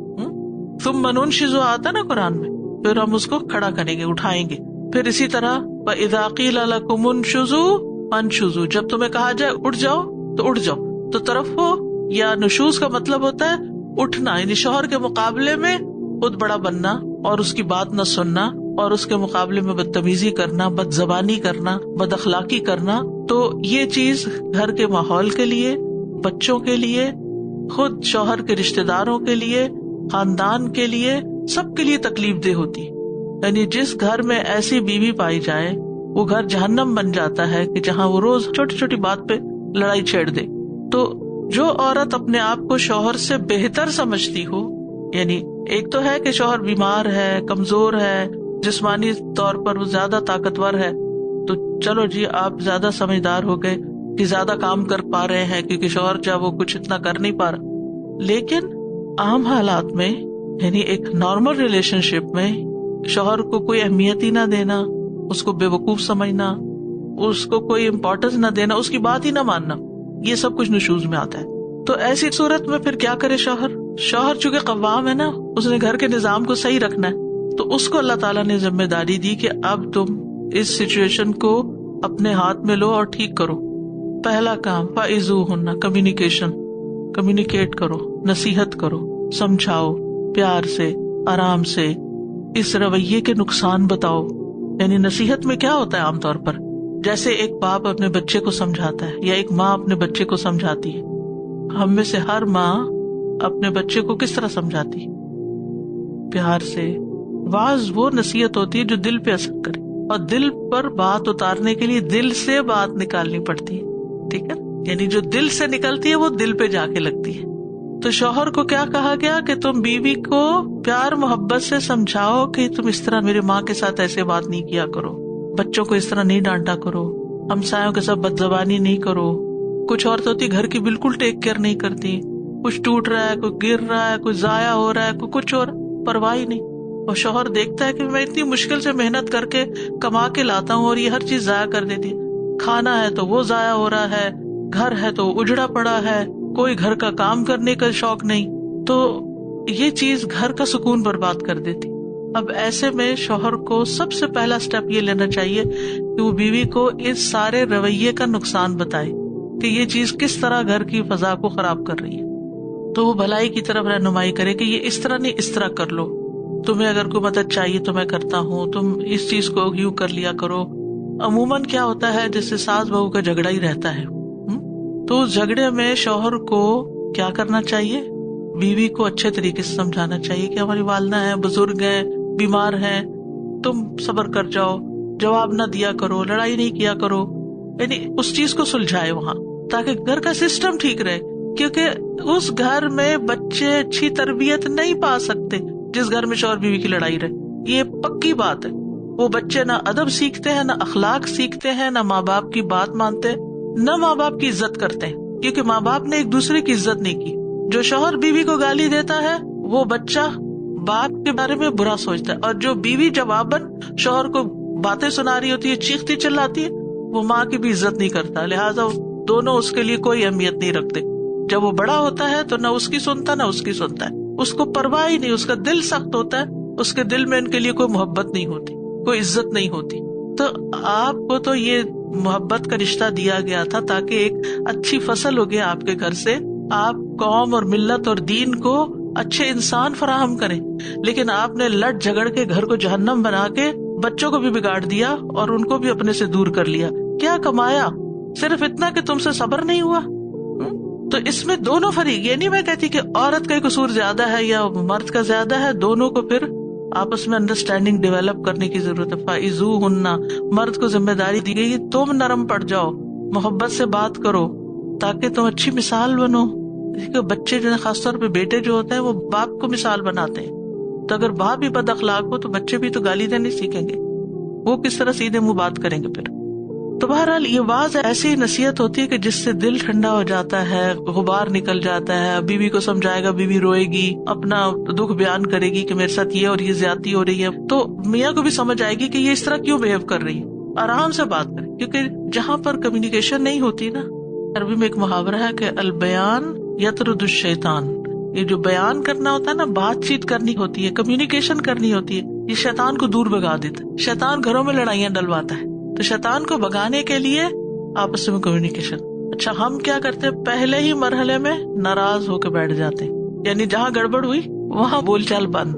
B: تم منون شزو آتا نا قرآن میں، پھر ہم اس کو کھڑا کریں گے، اٹھائیں گے. پھر اسی طرح وَإِذَا قِيلَ لَكُمُ انشُزُوا فَانشُزُوا، جب تمہیں کہا جائے اٹھ جاؤ تو اٹھ جاؤ. تو طرف ہو یا نشوز کا مطلب ہوتا ہے اٹھنا، یعنی شوہر کے مقابلے میں خود بڑا بننا اور اس کی بات نہ سننا اور اس کے مقابلے میں بدتمیزی کرنا، بد زبانی کرنا، بد اخلاقی کرنا. تو یہ چیز گھر کے ماحول کے لیے، بچوں کے لیے، خود شوہر کے رشتہ داروں کے لیے، خاندان کے لیے، سب کے لیے تکلیف دہ ہوتی. یعنی جس گھر میں ایسی بیوی پائی جائے وہ گھر جہنم بن جاتا ہے کہ جہاں وہ روز چھوٹی چھوٹی بات پہ لڑائی چھیڑ دے. تو جو عورت اپنے آپ کو شوہر سے بہتر سمجھتی ہو، یعنی ایک تو ہے کہ شوہر بیمار ہے، کمزور ہے، جسمانی طور پر وہ زیادہ طاقتور ہے، تو چلو جی آپ زیادہ سمجھدار ہو گئے، کہ زیادہ کام کر پا رہے ہیں کیونکہ شوہر چاہے وہ کچھ اتنا کر نہیں پا رہا. لیکن عام حالات میں یعنی ایک نارمل ریلیشن شپ میں شوہر کو کوئی اہمیت ہی نہ دینا، اس کو بے وقوف سمجھنا، اس کو کوئی امپورٹنس نہ دینا، اس کی بات ہی نہ ماننا، یہ سب کچھ نشوز میں آتا ہے. تو ایسی صورت میں پھر کیا کرے شوہر چونکہ قوام ہے نا، اس نے گھر کے نظام کو صحیح رکھنا ہے، تو اس کو اللہ تعالیٰ نے ذمہ داری دی کہ اب تم اس سچویشن کو اپنے ہاتھ میں لو اور ٹھیک کرو. پہلا کام فَإِذُوهُنَّ، کمیونیکیٹ کرو، نصیحت کرو، سمجھاؤ پیار سے، آرام سے، اس رویے کے نقصان بتاؤ. یعنی نصیحت میں کیا ہوتا ہے عام طور پر، جیسے ایک باپ اپنے بچے کو سمجھاتا ہے یا ایک ماں اپنے بچے کو سمجھاتی ہے. ہم میں سے ہر ماں اپنے بچے کو کس طرح سمجھاتی؟ پیار سے. واز وہ نصیحت ہوتی ہے جو دل پہ اثر کرے، اور دل پر بات اتارنے کے لیے دل سے بات نکالنی پڑتی ہے. ٹھیک ہے، یعنی جو دل سے نکلتی ہے وہ دل پہ جا کے لگتی ہے. تو شوہر کو کیا کہا گیا کہ تم بیوی کو پیار محبت سے سمجھاؤ کہ تم اس طرح میری ماں کے ساتھ ایسے بات نہیں کیا کرو، بچوں کو اس طرح نہیں ڈانٹا کرو، ہمسایوں کے ساتھ بد زبانی نہیں کرو. کچھ عورت ہوتی گھر کی بالکل ٹیک کیئر نہیں کرتی، کچھ ٹوٹ رہا ہے، کوئی گر رہا ہے، کوئی ضائع ہو رہا ہے، کوئی کچھ اور پرواہ ہی نہیں. اور شوہر دیکھتا ہے کہ میں اتنی مشکل سے محنت کر کے کما کے لاتا ہوں اور یہ ہر چیز ضائع کر دیتی ہے. کھانا ہے تو وہ ضائع ہو رہا ہے، گھر ہے تو اجڑا پڑا ہے، کوئی گھر کا کام کرنے کا شوق نہیں، تو یہ چیز گھر کا سکون برباد کر دیتی. اب ایسے میں شوہر کو سب سے پہلا سٹیپ یہ لینا چاہیے کہ وہ بیوی کو اس سارے رویے کا نقصان بتائے کہ یہ چیز کس طرح گھر کی فضا کو خراب کر رہی ہے. تو وہ بھلائی کی طرف رہنمائی کرے کہ یہ اس طرح نہیں، اس طرح کر لو، تمہیں اگر کوئی مدد چاہیے تو میں کرتا ہوں، تم اس چیز کو یوں کر لیا کرو. عموماً کیا ہوتا ہے جس سے ساس بہو کا جھگڑا ہی رہتا ہے، تو اس جھگڑے میں شوہر کو کیا کرنا چاہیے؟ بیوی کو اچھے طریقے سے سمجھانا چاہیے کہ ہماری والدہ ہیں، بزرگ ہیں، بیمار ہیں، تم صبر کر جاؤ، جواب نہ دیا کرو، لڑائی نہیں کیا کرو. یعنی اس چیز کو سلجھائے وہاں، تاکہ گھر کا سسٹم ٹھیک رہے. کیونکہ اس گھر میں بچے اچھی تربیت نہیں پا سکتے جس گھر میں شوہر بیوی کی لڑائی رہے. یہ پکی بات ہے. وہ بچے نہ ادب سیکھتے ہیں، نہ اخلاق سیکھتے ہیں، نہ ماں باپ کی بات مانتے ہیں، نہ ماں باپ کی عزت کرتے ہیں، کیونکہ ماں باپ نے ایک دوسرے کی عزت نہیں کی. جو شوہر بیوی کو گالی دیتا ہے وہ بچہ باپ کے بارے میں برا سوچتا ہے، اور جو بیوی جواباً شوہر کو باتیں سنا رہی ہوتی ہے، چیختی چلاتی ہے، وہ ماں کی بھی عزت نہیں کرتا. لہٰذا دونوں اس کے لیے کوئی اہمیت نہیں رکھتے. جب وہ بڑا ہوتا ہے تو نہ اس کی سنتا نہ اس کی سنتا ہے، اس کو پرواہ ہی نہیں، اس کا دل سخت ہوتا ہے، اس کے دل میں ان کے لیے کوئی محبت نہیں ہوتی، کوئی عزت نہیں ہوتی. تو آپ کو تو یہ محبت کا رشتہ دیا گیا تھا تاکہ ایک اچھی فصل ہوگی آپ کے گھر سے، آپ قوم اور ملت اور دین کو اچھے انسان فراہم کریں. لیکن آپ نے لڑ جھگڑ کے گھر کو جہنم بنا کے بچوں کو بھی بگاڑ دیا اور ان کو بھی اپنے سے دور کر لیا. کیا کمایا؟ صرف اتنا کہ تم سے صبر نہیں ہوا. تو اس میں دونوں فریق، یہ نہیں میں کہتی کہ عورت کا قصور زیادہ ہے یا مرد کا زیادہ ہے، دونوں کو پھر آپس میں انڈرسٹینڈنگ ڈیولپ کرنے کی ضرورت ہے. فَإِذُوهُنَّ، مرد کو ذمہ داری دی گئی تم نرم پڑ جاؤ، محبت سے بات کرو تاکہ تم اچھی مثال بنو. بچے جو خاص طور پہ بیٹے جو ہوتے ہیں وہ باپ کو مثال بناتے ہیں، تو اگر باپ ہی بد اخلاق ہو تو بچے بھی تو گالی دینی سیکھیں گے، وہ کس طرح سیدھے منہ بات کریں گے پھر. تو بہرحال یہ واز ایسی نصیحت ہوتی ہے کہ جس سے دل ٹھنڈا ہو جاتا ہے، غبار نکل جاتا ہے. بیوی کو سمجھائے گا، بیوی روئے گی، اپنا دکھ بیان کرے گی کہ میرے ساتھ یہ اور یہ زیادتی ہو رہی ہے، تو میاں کو بھی سمجھ آئے گی کہ یہ اس طرح کیوں بہیو کر رہی ہے. آرام سے بات کریں، کیونکہ جہاں پر کمیونیکیشن نہیں ہوتی نا، عربی میں ایک محاورہ ہے کہ البیان یطرد الشیطان. یہ جو بیان کرنا ہوتا ہے نا، بات چیت کرنی ہوتی ہے، کمیونیکیشن کرنی ہوتی ہے، یہ شیطان کو دور بھگا دیتا ہے. شیطان گھروں میں لڑائیاں ڈلواتا ہے، تو شیطان کو بھگانے کے لیے آپس میں کمیونیکیشن. اچھا، ہم کیا کرتے ہیں؟ پہلے ہی مرحلے میں ناراض ہو کے بیٹھ جاتے ہیں، یعنی جہاں گڑبڑ ہوئی وہاں بول چال بند.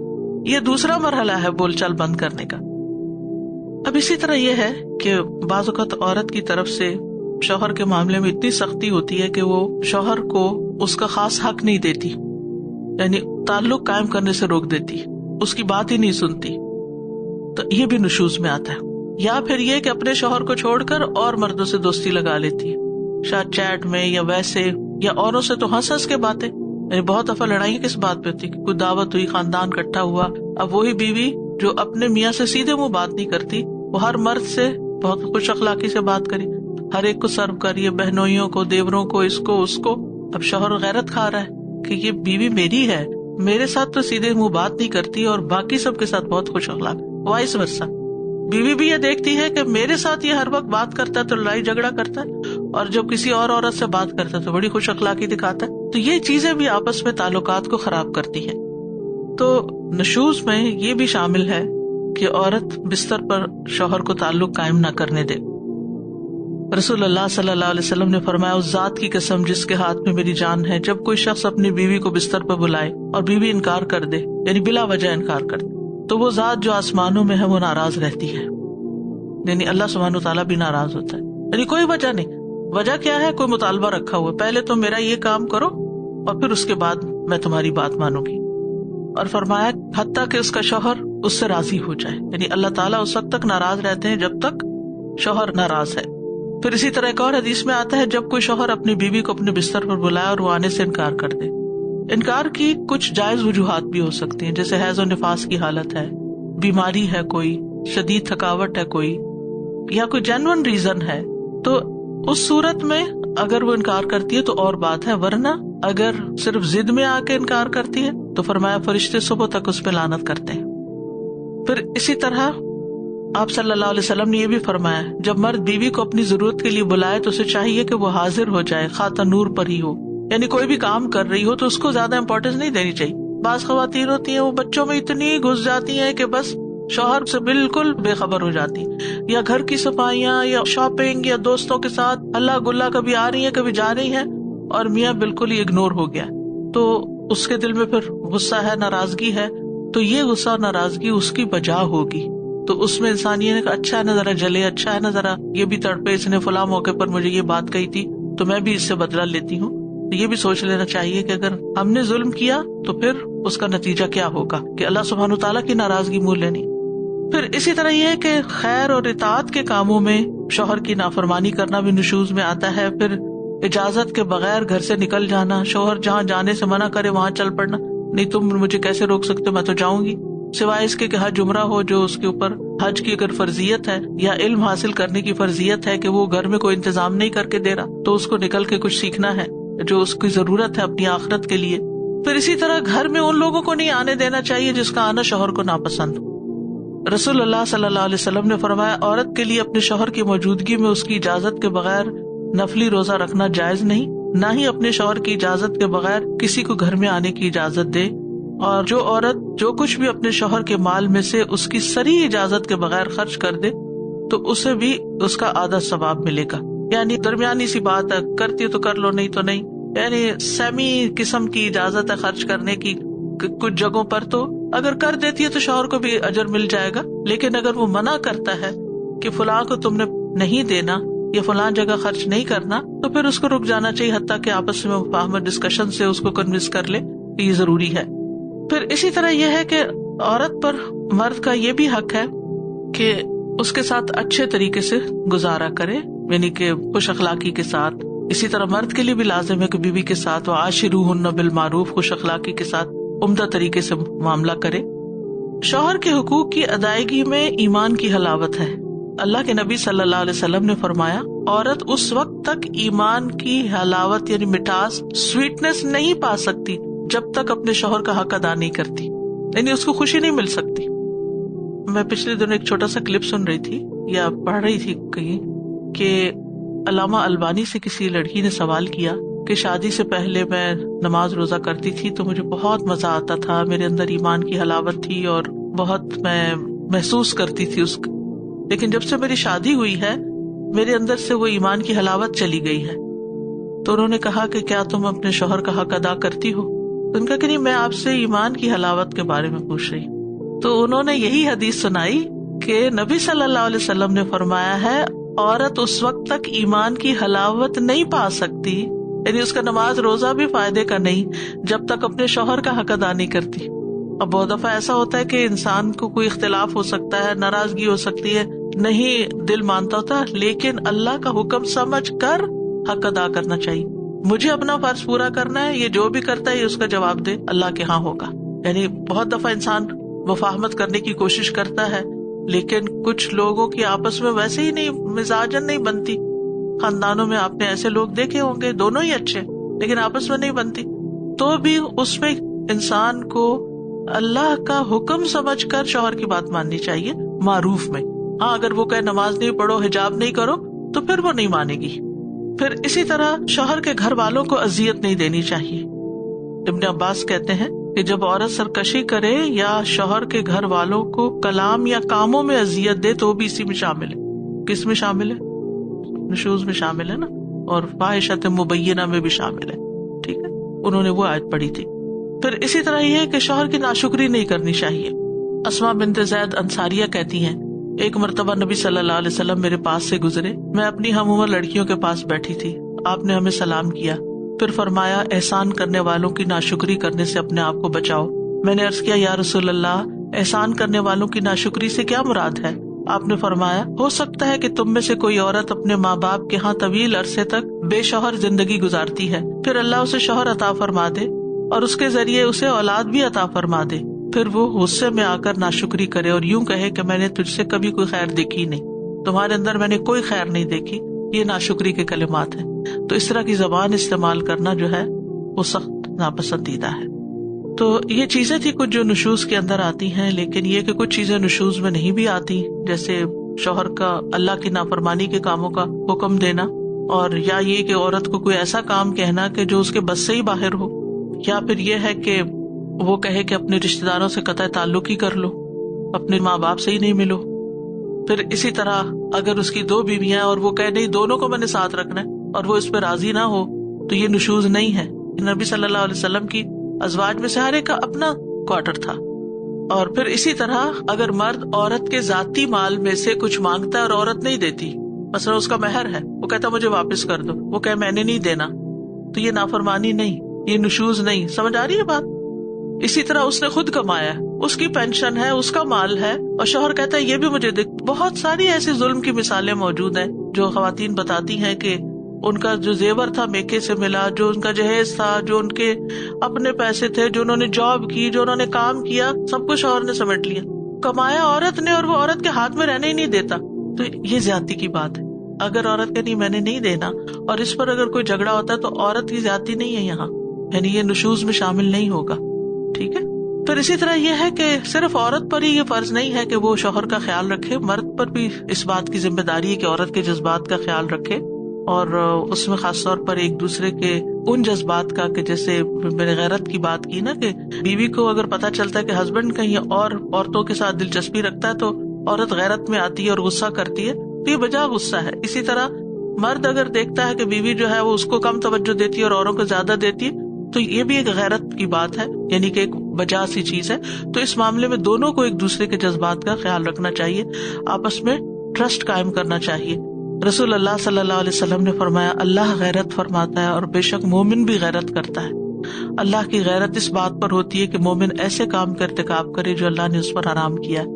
B: یہ دوسرا مرحلہ ہے بول چال بند کرنے کا. اب اسی طرح یہ ہے کہ بعض اوقات عورت کی طرف سے شوہر کے معاملے میں اتنی سختی ہوتی ہے کہ وہ شوہر کو اس کا خاص حق نہیں دیتی، یعنی تعلق قائم کرنے سے روک دیتی، اس کی بات ہی نہیں سنتی. تو یہ بھی نشوز میں آتا ہے. یا پھر یہ کہ اپنے شوہر کو چھوڑ کر اور مردوں سے دوستی لگا لیتی ہے، شاید چیٹ میں یا ویسے، یا اوروں سے تو ہنس ہنس کے باتیں. یعنی بہت دفعہ لڑائی کس بات پہ ہوتی، کوئی دعوت ہوئی، خاندان اکٹھا ہوا، اب وہی بیوی جو اپنے میاں سے سیدھے منہ بات نہیں کرتی، وہ ہر مرد سے بہت خوش اخلاقی سے بات کری، ہر ایک کو سرو کریے، بہنوئیوں کو، دیوروں کو، اس کو اس کو. اب شوہر غیرت کھا رہا ہے کہ یہ بیوی میری ہے، میرے ساتھ تو سیدھے منہ بات نہیں کرتی اور باقی سب کے ساتھ بہت خوش اخلاق. وائس ورثہ بیوی بھی یہ دیکھتی ہے کہ میرے ساتھ یہ ہر وقت بات کرتا ہے تو لڑائی جھگڑا کرتا ہے، اور جب کسی اور عورت سے بات کرتا ہے تو بڑی خوش اخلاقی دکھاتا ہے. تو یہ چیزیں بھی آپس میں تعلقات کو خراب کرتی ہیں. تو نشوز میں یہ بھی شامل ہے کہ عورت بستر پر شوہر کو تعلق قائم نہ کرنے دے. رسول اللہ صلی اللہ علیہ وسلم نے فرمایا، اس ذات کی قسم جس کے ہاتھ میں میری جان ہے، جب کوئی شخص اپنی بیوی کو بستر پر بلائے اور بیوی انکار کر دے، یعنی بلا وجہ انکار کر دے، تو وہ ذات جو آسمانوں میں ہے وہ ناراض رہتی ہے. یعنی اللہ سبحانہ تعالیٰ بھی ناراض ہوتا ہے. یعنی کوئی وجہ نہیں. وجہ کیا ہے؟ کوئی مطالبہ رکھا ہوا، پہلے تو میرا یہ کام کرو اور پھر اس کے بعد میں تمہاری بات مانوں گی. اور فرمایا حتیٰ کہ اس کا شوہر اس سے راضی ہو جائے. یعنی اللہ تعالیٰ اس وقت تک ناراض رہتے ہیں جب تک شوہر ناراض ہے. پھر اسی طرح ایک اور حدیث میں آتا ہے، جب کوئی شوہر اپنی بیوی کو اپنے بستر پر بلائے اور وہ آنے سے انکار کر دے. انکار کی کچھ جائز وجوہات بھی ہو سکتی ہیں، جیسے حیض و نفاس کی حالت ہے، بیماری ہے کوئی، شدید تھکاوٹ ہے کوئی، یا کوئی جینوئن ریزن ہے. تو اس صورت میں اگر وہ انکار کرتی ہے تو اور بات ہے، ورنہ اگر صرف ضد میں آ کے انکار کرتی ہے تو فرمایا فرشتے صبح تک اس پہ لعنت کرتے ہیں. پھر اسی طرح آپ صلی اللہ علیہ وسلم نے یہ بھی فرمایا، جب مرد بیوی کو اپنی ضرورت کے لیے بلائے تو اسے چاہیے کہ وہ حاضر ہو جائے، خواہ تنور پر ہی ہو. یعنی کوئی بھی کام کر رہی ہو تو اس کو زیادہ امپورٹینس نہیں دینی چاہیے. بعض خواتین ہوتی ہیں وہ بچوں میں اتنی گھس جاتی ہیں کہ بس شوہر سے بالکل بے خبر ہو جاتی، یا گھر کی صفائیاں یا شاپنگ یا دوستوں کے ساتھ اللہ گلا کبھی آ رہی ہیں کبھی جا رہی ہیں، اور میاں بالکل ہی اگنور ہو گیا. تو اس کے دل میں پھر غصہ ہے، ناراضگی ہے. تو یہ غصہ اور ناراضگی اس کی بجا ہوگی. تو اس میں انسان یہ کہ اچھا ہے نا ذرا جلے، اچھا ہے نا ذرا یہ بھی تڑپے، اس نے فلاں موقع پر مجھے یہ بات کہی تھی تو میں بھی اس سے بدلہ لیتی ہوں. یہ بھی سوچ لینا چاہیے کہ اگر ہم نے ظلم کیا تو پھر اس کا نتیجہ کیا ہوگا، کہ اللہ سبحانہ تعالیٰ کی ناراضگی مول لینی. پھر اسی طرح یہ ہے کہ خیر اور اطاعت کے کاموں میں شوہر کی نافرمانی کرنا بھی نشوز میں آتا ہے. پھر اجازت کے بغیر گھر سے نکل جانا، شوہر جہاں جانے سے منع کرے وہاں چل پڑنا، نہیں تم مجھے کیسے روک سکتے، میں تو جاؤں گی، سوائے اس کے کہ حج عمرہ ہو جو اس کے اوپر حج کی اگر فرضیت ہے یا علم حاصل کرنے کی فرضیت ہے کہ وہ گھر میں کوئی انتظام نہیں کر کے دے رہا تو اس کو نکل کے کچھ سیکھنا ہے جو اس کی ضرورت ہے اپنی آخرت کے لیے. پھر اسی طرح گھر میں ان لوگوں کو نہیں آنے دینا چاہیے جس کا آنا شوہر کو ناپسند ہو. رسول اللہ صلی اللہ علیہ وسلم نے فرمایا، عورت کے لیے اپنے شوہر کی موجودگی میں اس کی اجازت کے بغیر نفلی روزہ رکھنا جائز نہیں، نہ ہی اپنے شوہر کی اجازت کے بغیر کسی کو گھر میں آنے کی اجازت دے. اور جو عورت جو کچھ بھی اپنے شوہر کے مال میں سے اس کی صریح اجازت کے بغیر خرچ کر دے تو اسے بھی اس کا آدھا ثواب ملے گا. یعنی درمیانی سی بات ہے، کرتی ہے تو کر لو نہیں تو نہیں، یعنی سیمی قسم کی اجازت ہے خرچ کرنے کی کچھ جگہوں پر. تو اگر کر دیتی ہے تو شوہر کو بھی اجر مل جائے گا، لیکن اگر وہ منع کرتا ہے کہ فلاں کو تم نے نہیں دینا یا فلاں جگہ خرچ نہیں کرنا تو پھر اس کو رک جانا چاہیے، حتیٰ کہ آپس میں مفاہمت ڈسکشن سے اس کو کنونس کر لے کہ یہ ضروری ہے. پھر اسی طرح یہ ہے کہ عورت پر مرد کا یہ بھی حق ہے کہ اس کے ساتھ اچھے طریقے سے گزارا کرے، یعنی کہ خوش اخلاقی کے ساتھ. اسی طرح مرد کے لیے بھی لازم ہے کہ بیوی کے ساتھ وعاشروہن بالمعروف خوش اخلاقی کے ساتھ عمدہ طریقے سے معاملہ کرے. شوہر کے حقوق کی ادائیگی میں ایمان کی حلاوت ہے. اللہ کے نبی صلی اللہ علیہ وسلم نے فرمایا، عورت اس وقت تک ایمان کی حلاوت یعنی مٹھاس، سویٹنس نہیں پا سکتی جب تک اپنے شوہر کا حق ادا نہیں کرتی، یعنی اس کو خوشی نہیں مل سکتی. میں پچھلے دنوں ایک چھوٹا سا کلپ سن رہی تھی یا پڑھ رہی تھی کہیں کہ علامہ البانی سے کسی لڑکی نے سوال کیا کہ شادی سے پہلے میں نماز روزہ کرتی تھی تو مجھے بہت مزہ آتا تھا، میرے اندر ایمان کی حلاوت تھی اور بہت میں محسوس کرتی تھی اس کو، لیکن جب سے میری شادی ہوئی ہے میرے اندر سے وہ ایمان کی حلاوت چلی گئی ہے. تو انہوں نے کہا کہ کیا تم اپنے شوہر کا حق ادا کرتی ہو؟ تو ان کا کہ نہیں، میں آپ سے ایمان کی حلاوت کے بارے میں پوچھ رہی ہوں. تو انہوں نے یہی حدیث سنائی کہ نبی صلی اللہ علیہ وسلم نے فرمایا ہے، عورت اس وقت تک ایمان کی حلاوت نہیں پا سکتی، یعنی اس کا نماز روزہ بھی فائدے کا نہیں جب تک اپنے شوہر کا حق ادا نہیں کرتی. اب بہت دفعہ ایسا ہوتا ہے کہ انسان کو کوئی اختلاف ہو سکتا ہے، ناراضگی ہو سکتی ہے، نہیں دل مانتا ہوتا، لیکن اللہ کا حکم سمجھ کر حق ادا کرنا چاہیے. مجھے اپنا فرض پورا کرنا ہے، یہ جو بھی کرتا ہے یہ اس کا جواب دے اللہ کے ہاں ہوگا. یعنی بہت دفعہ انسان مفاہمت کرنے کی کوشش کرتا ہے لیکن کچھ لوگوں کی آپس میں ویسے ہی نہیں مزاجن نہیں بنتی، خاندانوں میں آپ نے ایسے لوگ دیکھے ہوں گے دونوں ہی اچھے لیکن آپس میں نہیں بنتی، تو بھی اس میں انسان کو اللہ کا حکم سمجھ کر شوہر کی بات ماننی چاہیے معروف میں. ہاں اگر وہ کہے نماز نہیں پڑھو حجاب نہیں کرو تو پھر وہ نہیں مانے گی. پھر اسی طرح شوہر کے گھر والوں کو اذیت نہیں دینی چاہیے. ابن عباس کہتے ہیں کہ جب عورت سرکشی کرے یا شوہر کے گھر والوں کو کلام یا کاموں میں اذیت دے تو بھی اسی میں شامل ہے. کس میں شامل ہے؟ نشوز میں شامل ہے نا، اور فاحشۃ مبینہ میں بھی شامل ہے. ٹھیک ہے، انہوں نے وہ آیت پڑھی تھی. پھر اسی طرح یہ ہے کہ شوہر کی ناشکری نہیں کرنی چاہیے. اسماء بنت زید انصاریہ کہتی ہیں ایک مرتبہ نبی صلی اللہ علیہ وسلم میرے پاس سے گزرے، میں اپنی ہم عمر لڑکیوں کے پاس بیٹھی تھی. آپ نے ہمیں سلام کیا، پھر فرمایا احسان کرنے والوں کی ناشکری کرنے سے اپنے آپ کو بچاؤ. میں نے عرض کیا یا رسول اللہ، احسان کرنے والوں کی ناشکری سے کیا مراد ہے؟ آپ نے فرمایا ہو سکتا ہے کہ تم میں سے کوئی عورت اپنے ماں باپ کے ہاں طویل عرصے تک بے شوہر زندگی گزارتی ہے، پھر اللہ اسے شوہر عطا فرما دے اور اس کے ذریعے اسے اولاد بھی عطا فرما دے، پھر وہ غصے میں آ کر ناشکری کرے اور یوں کہے کہ میں نے تجھ سے کبھی کوئی خیر دیکھی نہیں، تمہارے اندر میں نے کوئی خیر نہیں دیکھی. یہ ناشکری کے کلمات ہیں. تو اس طرح کی زبان استعمال کرنا جو ہے وہ سخت ناپسندیدہ ہے. تو یہ چیزیں تھی کچھ جو نشوز کے اندر آتی ہیں، لیکن یہ کہ کچھ چیزیں نشوز میں نہیں بھی آتی، جیسے شوہر کا اللہ کی نافرمانی کے کاموں کا حکم دینا، اور یا یہ کہ عورت کو کوئی ایسا کام کہنا کہ جو اس کے بس سے ہی باہر ہو، یا پھر یہ ہے کہ وہ کہے کہ اپنے رشتے داروں سے قطع تعلق ہی کر لو، اپنے ماں باپ سے ہی نہیں ملو. پھر اسی طرح اگر اس کی 2 بیویاں اور وہ کہے نہیں دونوں کو میں نے ساتھ رکھنا ہے اور وہ اس پہ راضی نہ ہو تو یہ نشوز نہیں ہے. نبی صلی اللہ علیہ وسلم کی ازواج میں سے ہر ایک کا اپنا کوارٹر تھا. اور پھر اسی طرح اگر مرد عورت کے ذاتی مال میں سے کچھ مانگتا ہے اور عورت نہیں دیتی، مثلا اس کا مہر ہے، وہ کہتا مجھے واپس کر دو، وہ کہے میں نے نہیں دینا، تو یہ نافرمانی نہیں، یہ نشوز نہیں. سمجھ آ رہی ہے بات؟ اسی طرح اس نے خود کمایا، اس کی پینشن ہے، اس کا مال ہے، اور شوہر کہتا ہے یہ بھی مجھے دے. بہت ساری ایسی ظلم کی مثالیں موجود ہیں جو خواتین بتاتی ہیں کہ ان کا جو زیور تھا میکے سے ملا، جو ان کا جہیز تھا، جو ان کے اپنے پیسے تھے، جو انہوں نے جاب کی، جو انہوں نے کام کیا، سب کچھ شوہر نے سمیٹ لیا. کمایا عورت نے اور وہ عورت کے ہاتھ میں رہنے ہی نہیں دیتا. تو یہ زیادتی کی بات ہے. اگر عورت کہ نہیں میں نے نہیں دینا اور اس پر اگر کوئی جھگڑا ہوتا ہے تو عورت کی زیادتی نہیں ہے یہاں، یعنی یہ نشوز میں شامل نہیں ہوگا. ٹھیک ہے. پھر اسی طرح یہ ہے کہ صرف عورت پر ہی یہ فرض نہیں ہے کہ وہ شوہر کا خیال رکھے، مرد پر بھی اس بات کی ذمہ داری ہے کہ عورت کے جذبات کا خیال رکھے، اور اس میں خاص طور پر ایک دوسرے کے ان جذبات کا کہ جیسے میں نے غیرت کی بات کی نا، کہ بیوی کو اگر پتا چلتا ہے کہ ہسبینڈ کہیں اور عورتوں کے ساتھ دلچسپی رکھتا ہے تو عورت غیرت میں آتی ہے اور غصہ کرتی ہے، تو یہ بجا غصہ ہے. اسی طرح مرد اگر دیکھتا ہے کہ بیوی جو ہے وہ اس کو کم توجہ دیتی ہے اور اوروں کو زیادہ دیتی ہے تو یہ بھی ایک غیرت کی بات ہے، یعنی کہ ایک بجا سی چیز ہے. تو اس معاملے میں دونوں کو ایک دوسرے کے جذبات کا خیال رکھنا چاہیے، آپس میں ٹرسٹ قائم کرنا چاہیے. رسول اللہ صلی اللہ علیہ وسلم نے فرمایا اللہ غیرت فرماتا ہے اور بے شک مومن بھی غیرت کرتا ہے. اللہ کی غیرت اس بات پر ہوتی ہے کہ مومن ایسے کام کا ارتکاب کرے جو اللہ نے اس پر حرام کیا ہے.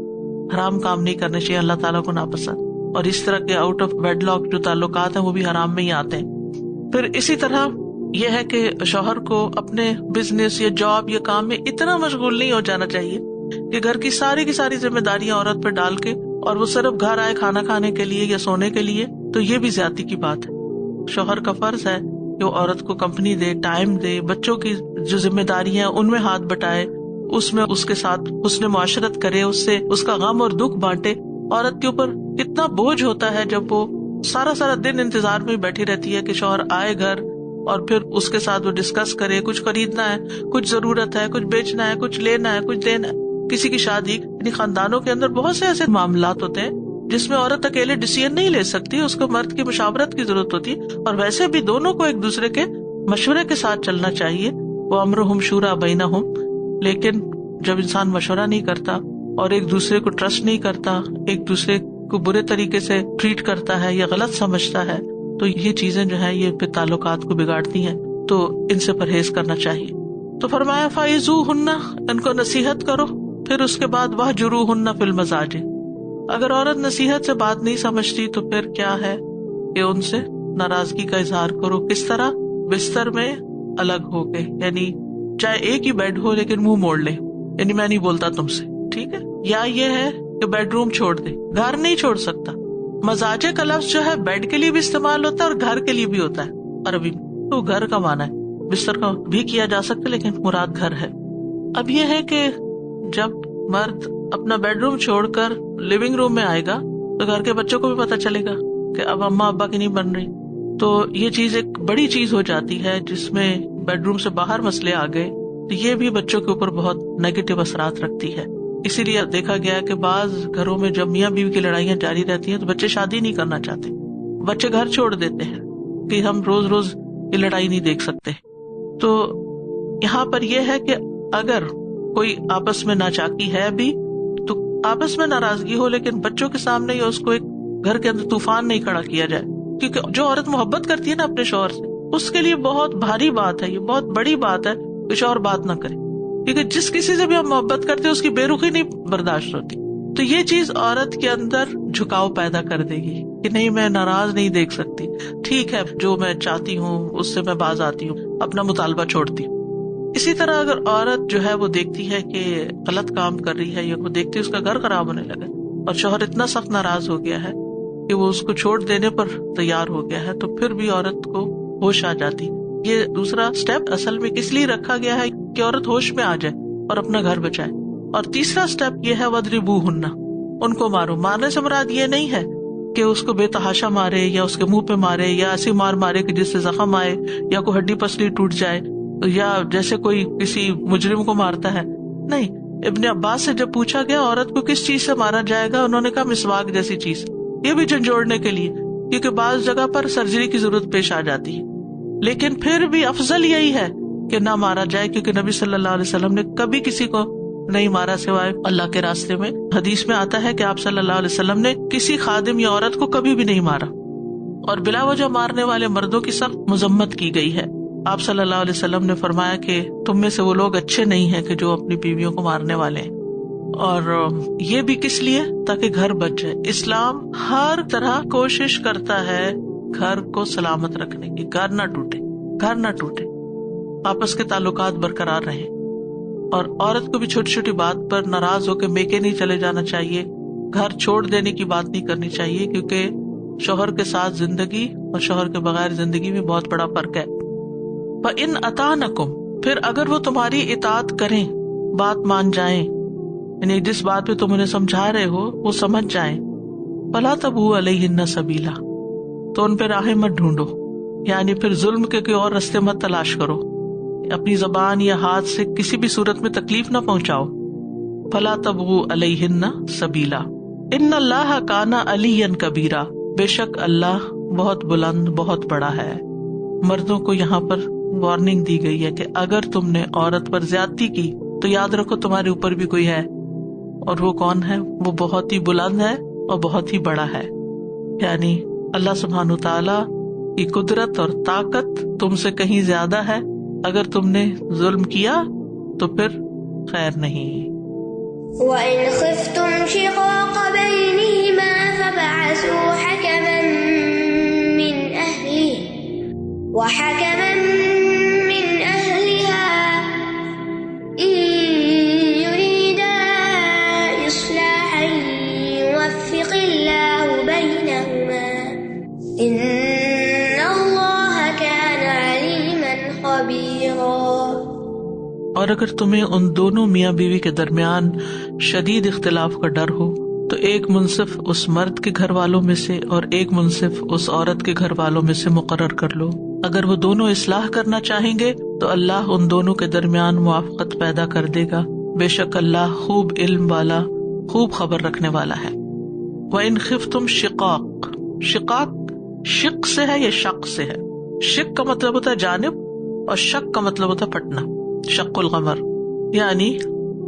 B: حرام کام نہیں کرنے چاہیے، اللہ تعالیٰ کو ناپسند، اور اس طرح کے آؤٹ آف ویڈ لاک جو تعلقات ہیں وہ بھی حرام میں ہی آتے ہیں. پھر اسی طرح یہ ہے کہ شوہر کو اپنے بزنس یا جاب یا کام میں اتنا مشغول نہیں ہو جانا چاہیے کہ گھر کی ساری ذمہ داریاں عورت پہ ڈال کے اور وہ صرف گھر آئے کھانا کھانے کے لیے یا سونے کے لیے، تو یہ بھی زیادتی کی بات ہے. شوہر کا فرض ہے کہ وہ عورت کو کمپنی دے، ٹائم دے، بچوں کی جو ذمہ داریاں ہیں ان میں ہاتھ بٹائے، اس میں اس کے ساتھ حسن معاشرت کرے، اس سے اس کا غم اور دکھ بانٹے. عورت کے اوپر کتنا بوجھ ہوتا ہے جب وہ سارا دن انتظار میں بیٹھی رہتی ہے کہ شوہر آئے گھر اور پھر اس کے ساتھ وہ ڈسکس کرے، کچھ خریدنا ہے، کچھ ضرورت ہے، کچھ بیچنا ہے، کچھ لینا ہے، کچھ دینا ہے، کسی کی شادی. یعنی خاندانوں کے اندر بہت سے ایسے معاملات ہوتے ہیں جس میں عورت اکیلے ڈیسیژن نہیں لے سکتی، اس کو مرد کی مشاورت کی ضرورت ہوتی ہے. اور ویسے بھی دونوں کو ایک دوسرے کے مشورے کے ساتھ چلنا چاہیے. وہ امرہم شورا بینہم. لیکن جب انسان مشورہ نہیں کرتا اور ایک دوسرے کو ٹرسٹ نہیں کرتا، ایک دوسرے کو برے طریقے سے ٹریٹ کرتا ہے یا غلط سمجھتا ہے، تو یہ چیزیں جو ہے یہ پھر تعلقات کو بگاڑتی ہیں. تو ان سے پرہیز کرنا چاہیے. تو فرمایا فَإِذُوهُنَّ، ان کو نصیحت کرو. پھر اس کے بعد وَاهْجُرُوهُنَّ فِي الْمَضَاجِعِ. اگر عورت نصیحت سے بات نہیں سمجھتی تو پھر کیا ہے کہ ان سے ناراضگی کا اظہار کرو. کس طرح؟ بستر میں الگ ہو کے، یعنی چاہے ایک ہی بیڈ ہو لیکن منہ موڑ لے، یعنی میں نہیں بولتا تم سے، ٹھیک ہے. یا یہ ہے کہ بیڈ روم چھوڑ دے، گھر نہیں چھوڑ سکتا، مزاجے کا لفظ جو ہے بیڈ کے لیے بھی استعمال ہوتا ہے اور گھر کے لیے بھی ہوتا ہے عربی میں. تو گھر کا معنی ہے, بستر کا بھی کیا جا سکتا ہے لیکن مراد گھر ہے. اب یہ ہے کہ جب مرد اپنا بیڈ روم چھوڑ کر لیونگ روم میں آئے گا تو گھر کے بچوں کو بھی پتا چلے گا کہ اب اماں ابا کی نہیں بن رہی. تو یہ چیز ایک بڑی چیز ہو جاتی ہے جس میں بیڈ روم سے باہر مسئلے آ گئے تو یہ بھی بچوں کے اوپر بہت نیگیٹو اثرات رکھتی ہے. اسی لیے دیکھا گیا کہ بعض گھروں میں جب میاں بیوی کی لڑائیاں جاری رہتی ہیں تو بچے شادی نہیں کرنا چاہتے, بچے گھر چھوڑ دیتے ہیں کہ ہم روز روز یہ لڑائی نہیں دیکھ سکتے. تو یہاں پر یہ ہے کہ اگر کوئی آپس میں ناچاکی ہے بھی تو آپس میں ناراضگی ہو لیکن بچوں کے سامنے ہی اس کو ایک گھر کے اندر طوفان نہیں کھڑا کیا جائے, کیونکہ جو عورت محبت کرتی ہے نا اپنے شوہر سے, اس کے لیے بہت بھاری بات ہے, یہ بہت بڑی بات ہے کہ شوہر بات نہ کرے, کیونکہ جس کسی سے بھی ہم محبت کرتے ہیں اس کی بے رخی نہیں برداشت ہوتی. تو یہ چیز عورت کے اندر جھکاؤ پیدا کر دے گی کہ نہیں میں ناراض نہیں دیکھ سکتی, ٹھیک ہے جو میں چاہتی ہوں اس سے میں باز آتی ہوں, اپنا مطالبہ چھوڑتی ہوں. اسی طرح اگر عورت جو ہے وہ دیکھتی ہے کہ غلط کام کر رہی ہے یا وہ دیکھتی ہے اس کا گھر خراب ہونے لگا اور شوہر اتنا سخت ناراض ہو گیا ہے کہ وہ اس کو چھوڑ دینے پر تیار ہو گیا ہے, تو پھر بھی عورت کو ہوش آ جاتی. یہ دوسرا سٹیپ اصل میں کس لیے رکھا گیا ہے کہ عورت ہوش میں آ جائے اور اپنا گھر بچائے. اور تیسرا سٹیپ یہ ہے وَاضْرِبُوهُنَّ, ان کو مارو. مارنے سے مراد یہ نہیں ہے کہ اس کو بے تحاشا مارے یا اس کے منہ پہ مارے یا ایسی مار مارے کہ جس سے زخم آئے یا کوئی ہڈی پسلی ٹوٹ جائے یا جیسے کوئی کسی مجرم کو مارتا ہے. نہیں, ابن عباس سے جب پوچھا گیا عورت کو کس چیز سے مارا جائے گا, انہوں نے کہا مسواک جیسی چیز, یہ بھی جھنجھوڑنے کے لیے, کیونکہ بعض جگہ پر سرجری کی ضرورت پیش آ جاتی ہے. لیکن پھر بھی افضل یہی ہے کہ نہ مارا جائے, کیونکہ نبی صلی اللہ علیہ وسلم نے کبھی کسی کو نہیں مارا سوائے اللہ کے راستے میں. حدیث میں آتا ہے کہ آپ صلی اللہ علیہ وسلم نے کسی خادم یا عورت کو کبھی بھی نہیں مارا, اور بلا وجہ مارنے والے مردوں کی سخت مذمت کی گئی ہے. آپ صلی اللہ علیہ وسلم نے فرمایا کہ تم میں سے وہ لوگ اچھے نہیں ہیں کہ جو اپنی بیویوں کو مارنے والے ہیں. اور یہ بھی کس لیے, تاکہ گھر بچ جائے. اسلام ہر طرح کوشش کرتا ہے گھر کو سلامت رکھنے کی, گھر نہ ٹوٹے, آپس کے تعلقات برقرار رہیں. اور عورت کو بھی چھوٹی چھوٹی بات پر ناراض ہو کے میکے نہیں چلے جانا چاہیے, گھر چھوڑ دینے کی بات نہیں کرنی چاہیے, کیونکہ شوہر کے ساتھ زندگی اور شوہر کے بغیر زندگی میں بہت بڑا فرق ہے. فَإِنْ أَطَعْنَكُمْ, پھر اگر وہ تمہاری اطاعت کریں, بات مان جائیں, یعنی جس بات پہ تم انہیں سمجھا رہے ہو وہ سمجھ جائیں, فَلَا تَبْغُوا عَلَيْهِنَّ سَبِيلًا, تو ان پہ راہیں مت ڈھونڈو, یعنی پھر ظلم کے کوئی اور رستے مت تلاش کرو, اپنی زبان یا ہاتھ سے کسی بھی صورت میں تکلیف نہ پہنچاؤ. فَلَا تَبْغُوا عَلَيْهِنَّ سَبِيلًا إِنَّ اللَّهَ كَانَ عَلِيًّا كَبِيرًا, بے شک اللہ بہت بلند بہت بڑا ہے. مردوں کو یہاں پر وارننگ دی گئی ہے کہ اگر تم نے عورت پر زیادتی کی تو یاد رکھو تمہارے اوپر بھی کوئی ہے, اور وہ کون ہے, وہ بہت ہی بلند ہے اور بہت ہی بڑا ہے. یعنی اللہ سبحانہ تعالیٰ کی قدرت اور طاقت تم سے کہیں زیادہ ہے. اگر تم نے ظلم کیا تو پھر خیر نہیں.
C: وَإِنْ خِفْتُمْ شِقَاقَ بَيْنِهِمَا فَابْعَثُوا حَكَمًا مِّنْ أَهْلِهِ وَحَكَمًا مِّنْ أَهْلِهَا إِن يُرِيدَا إِصْلَاحًا يُوَفِّقِ اللَّهُ بَيْنَهُمَا إِنَّ اللَّهَ كَانَ عَلِيمًا خَبِيرًا.
B: اور اگر تمہیں ان دونوں میاں بیوی کے درمیان شدید اختلاف کا ڈر ہو تو ایک منصف اس مرد کے گھر والوں میں سے اور ایک منصف اس عورت کے گھر والوں میں سے مقرر کر لو. اگر وہ دونوں اصلاح کرنا چاہیں گے تو اللہ ان دونوں کے درمیان موافقت پیدا کر دے گا. بے شک اللہ خوب علم والا, خوب خبر رکھنے والا ہے. وَإِنْ خِفْتُمْ شِقَاق, شقاق شق سے ہے یا شق سے ہے. شق کا مطلب ہوتا ہے جانب اور شق کا مطلب ہوتا ہے پھٹنا, شق القمر. یعنی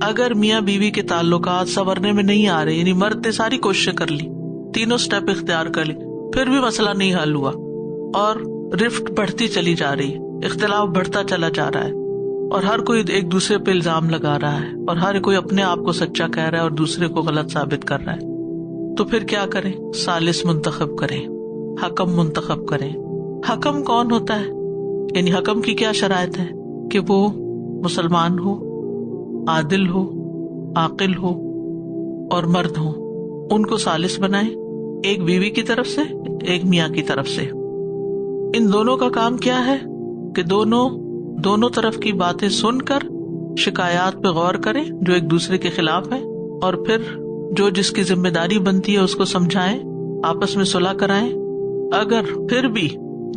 B: اگر میاں بیوی کے تعلقات سنورنے میں نہیں آ رہے, یعنی مرد نے ساری کوششیں کر لی, تینوں سٹیپ اختیار کر لی, پھر بھی مسئلہ نہیں حل ہوا اور رفٹ بڑھتی چلی جا رہی, اختلاف بڑھتا چلا جا رہا ہے اور ہر کوئی ایک دوسرے پہ الزام لگا رہا ہے اور ہر کوئی اپنے آپ کو سچا کہہ رہا ہے اور دوسرے کو غلط ثابت کر رہا ہے, تو پھر کیا کریں؟ ثالث منتخب کریں, حکم منتخب کریں. حکم کون ہوتا ہے؟ یعنی حکم کی کیا شرائط ہے کہ وہ مسلمان ہو, عادل ہو, عاقل ہو اور مرد ہو, ان کو ثالث بنائیں. ایک بیوی کی طرف سے، ایک میاں کی طرف سے. ان دونوں کا کام کیا ہے کہ دونوں طرف کی باتیں سن کر شکایات پہ غور کریں جو ایک دوسرے کے خلاف ہیں، اور پھر جو جس کی ذمہ داری بنتی ہے اس کو سمجھائیں، آپس میں صلح کرائیں. اگر پھر بھی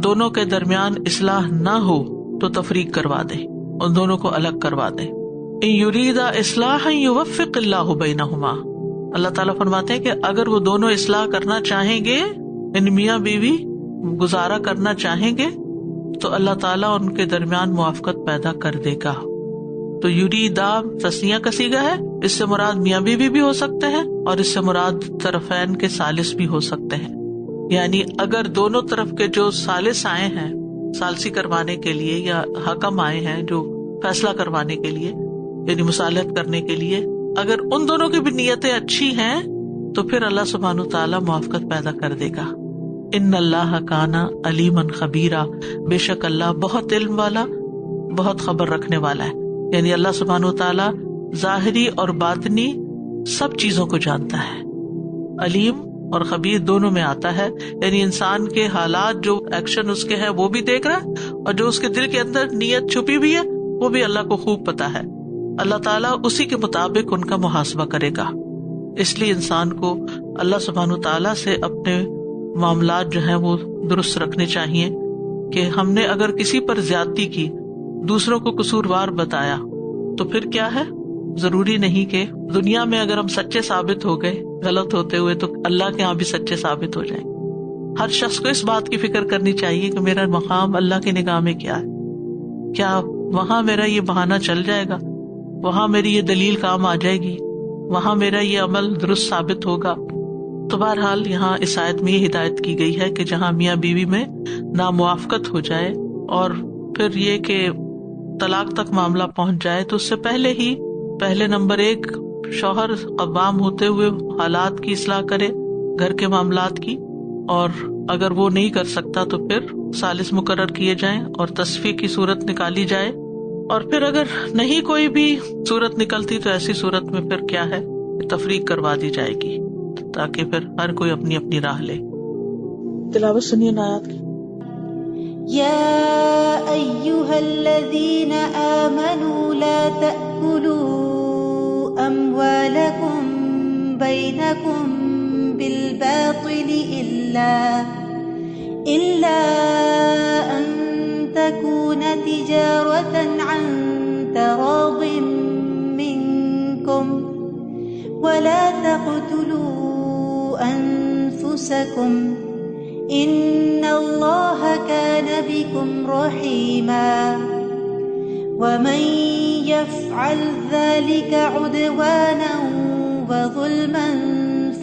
B: دونوں کے درمیان اصلاح نہ ہو تو تفریق کروا دیں، ان دونوں کو الگ کروا دیں. ان یریدا اصلاحا یوفق اللہ بینہما، اللہ تعالیٰ فرماتے ہیں کہ اگر وہ دونوں اصلاح کرنا چاہیں گے، ان میاں بیوی گزارا کرنا چاہیں گے، تو اللہ تعالیٰ ان کے درمیان موافقت پیدا کر دے گا. تو یریدا تسنیہ کا صیغہ ہے، اس سے مراد میاں بیوی بھی ہو سکتے ہیں اور اس سے مراد طرفین کے ثالث بھی ہو سکتے ہیں. یعنی اگر دونوں طرف کے جو ثالث آئے ہیں ثالثی کروانے کے لیے، یا حکم آئے ہیں جو فیصلہ کروانے کے لیے، یعنی مصالحت کرنے کے لیے، اگر ان دونوں کی بھی نیتیں اچھی ہیں تو پھر اللہ سبحانہ تعالیٰ موافقت پیدا کر دے گا. ان اللہ کان علیما خبیرا، بے شک اللہ بہت علم والا، بہت خبر رکھنے والا ہے. یعنی اللہ سبحانہ تعالیٰ ظاہری اور باطنی سب چیزوں کو جانتا ہے. علیم اور خبیر دونوں میں آتا ہے، یعنی انسان کے حالات، جو ایکشن اس کے ہیں وہ بھی دیکھ رہا ہے، اور جو اس کے دل کے اندر نیت چھپی بھی ہے وہ بھی اللہ کو خوب پتا ہے. اللہ تعالیٰ اسی کے مطابق ان کا محاسبہ کرے گا. اس لیے انسان کو اللہ سبحانہ تعالیٰ سے اپنے معاملات جو ہیں وہ درست رکھنے چاہیے کہ ہم نے اگر کسی پر زیادتی کی، دوسروں کو قصوروار بتایا، تو پھر کیا ہے، ضروری نہیں کہ دنیا میں اگر ہم سچے ثابت ہو گئے غلط ہوتے ہوئے تو اللہ کے ہاں بھی سچے ثابت ہو جائیں. ہر شخص کو اس بات کی فکر کرنی چاہیے کہ میرا مقام اللہ کی نگاہ میں کیا ہے، کیا وہاں میرا یہ بہانہ چل جائے گا، وہاں میری یہ دلیل کام آ جائے گی، وہاں میرا یہ عمل درست ثابت ہوگا. تو بہرحال یہاں اس آیت میں یہ ہدایت کی گئی ہے کہ جہاں میاں بیوی میں ناموافقت ہو جائے اور پھر یہ کہ طلاق تک معاملہ پہنچ جائے، تو اس سے پہلے نمبر 1 شوہر قوام ہوتے ہوئے حالات کی اصلاح کرے، گھر کے معاملات کی، اور اگر وہ نہیں کر سکتا تو پھر ثالث مقرر کیے جائیں اور تصفیہ کی صورت نکالی جائے. اور پھر اگر نہیں کوئی بھی صورت نکلتی تو ایسی صورت میں پھر کیا ہے، تفریق کروا دی جائے گی تاکہ پھر ہر کوئی اپنی اپنی راہ لے. تلاوت سنیے آیات کی.
D: یا ایھا الذین آمنوا لا تأکلوا اموالکم بینکم بالباطل الا ان تكون تجارة عن تراض منكم ولا تقتلوا أنفسكم إن الله كان بكم رحيما ومن يفعل ذلك عدوانا وظلما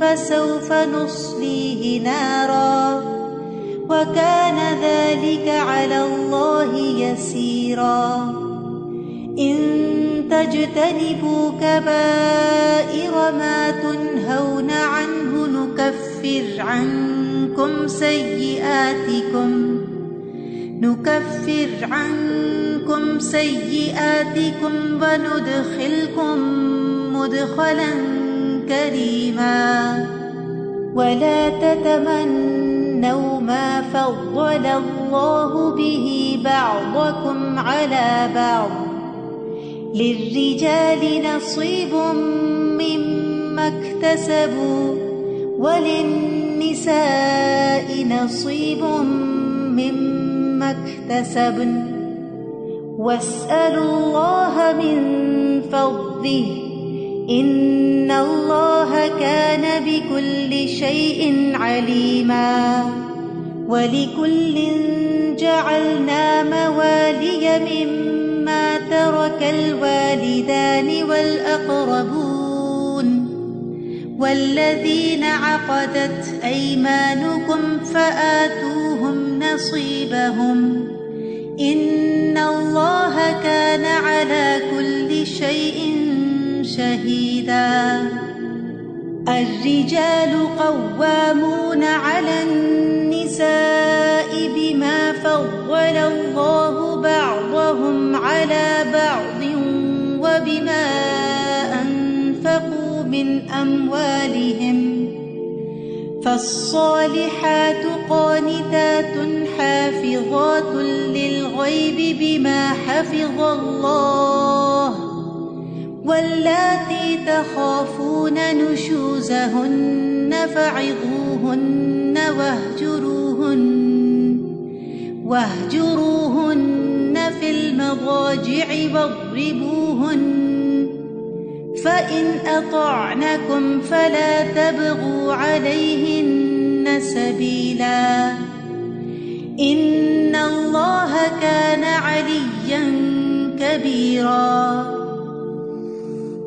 D: فسوف نصليه نارا وَكَانَ ذَلِكَ عَلَى اللَّهِ يَسِيرًا. إِن تَجْتَنِبُوا كَبَائِرَ مَا تُنْهَوْنَ عَنْهُ نُكَفِّرْ عَنْكُمْ سَيِّئَاتِكُمْ وَنُدْخِلْكُمْ مُدْخَلًا كَرِيمًا. وَلَا تَتَمَنَّوْا مَا فَضَّلَ اللَّهُ بِهِ بَعْضَكُمْ عَلَى بَعْضٍ لِلرِّجَالِ نَصِيبٌ مِّمَّا اكْتَسَبُوا وَلِلنِّسَاءِ نَصِيبٌ مِّمَّا اكْتَسَبْنَ وَاسْأَلُوا اللَّهَ مِن فَضْلِهِ إِنَّ اللَّهَ كَانَ بِكُلِّ شَيْءٍ عَلِيمًا. وَلِكُلٍّ جَعَلْنَا مَوَالِيَ مِمَّا تَرَكَ الْوَالِدَانِ وَالْأَقْرَبُونَ وَالَّذِينَ عَقَدَتْ أَيْمَانُكُمْ فَآتُوهُمْ نَصِيبَهُمْ إِنَّ اللَّهَ كَانَ عَلَى كُلِّ شَيْءٍ شَهِيدًا. الرِّجَالُ قَوَّامُونَ عَلَى النِّسَاءِ بِمَا فَضَّلَ اللَّهُ بَعْضَهُمْ عَلَى بَعْضٍ وَبِمَا أَنفَقُوا مِنْ أَمْوَالِهِمْ فالصالحات قانتات حافظات للغيب بما حفظ الله واللاتي تخافون نشوزهن فعظوهن واهجروهن في المضاجع واضربوهن فإن أطعنكم فلا تبغوا عليهن سبيلا إن الله كان عليا كبيرا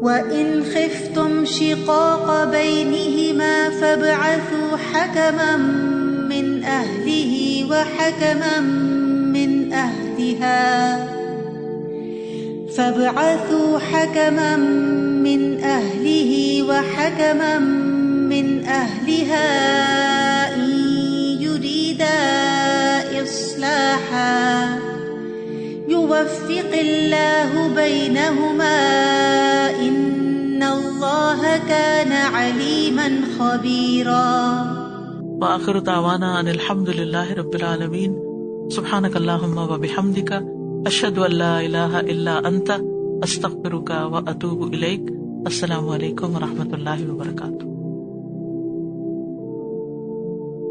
D: وإن خفتم شقاق بينهما فابعثوا حكما من أهله وحكما من أهلها من أهله وحكما من أهلها إن يريدا إصلاحا يوفق الله بينهما إن الله كان عليما خبيرا.
B: وآخر دعوانا ان الحمد للہ رب العالمین. سبحانک اللہم وبحمدک اشہد ان لا الہ الا انت استغفرک واتوب الیک. السلام علیکم ورحمۃ اللہ وبرکاتہ.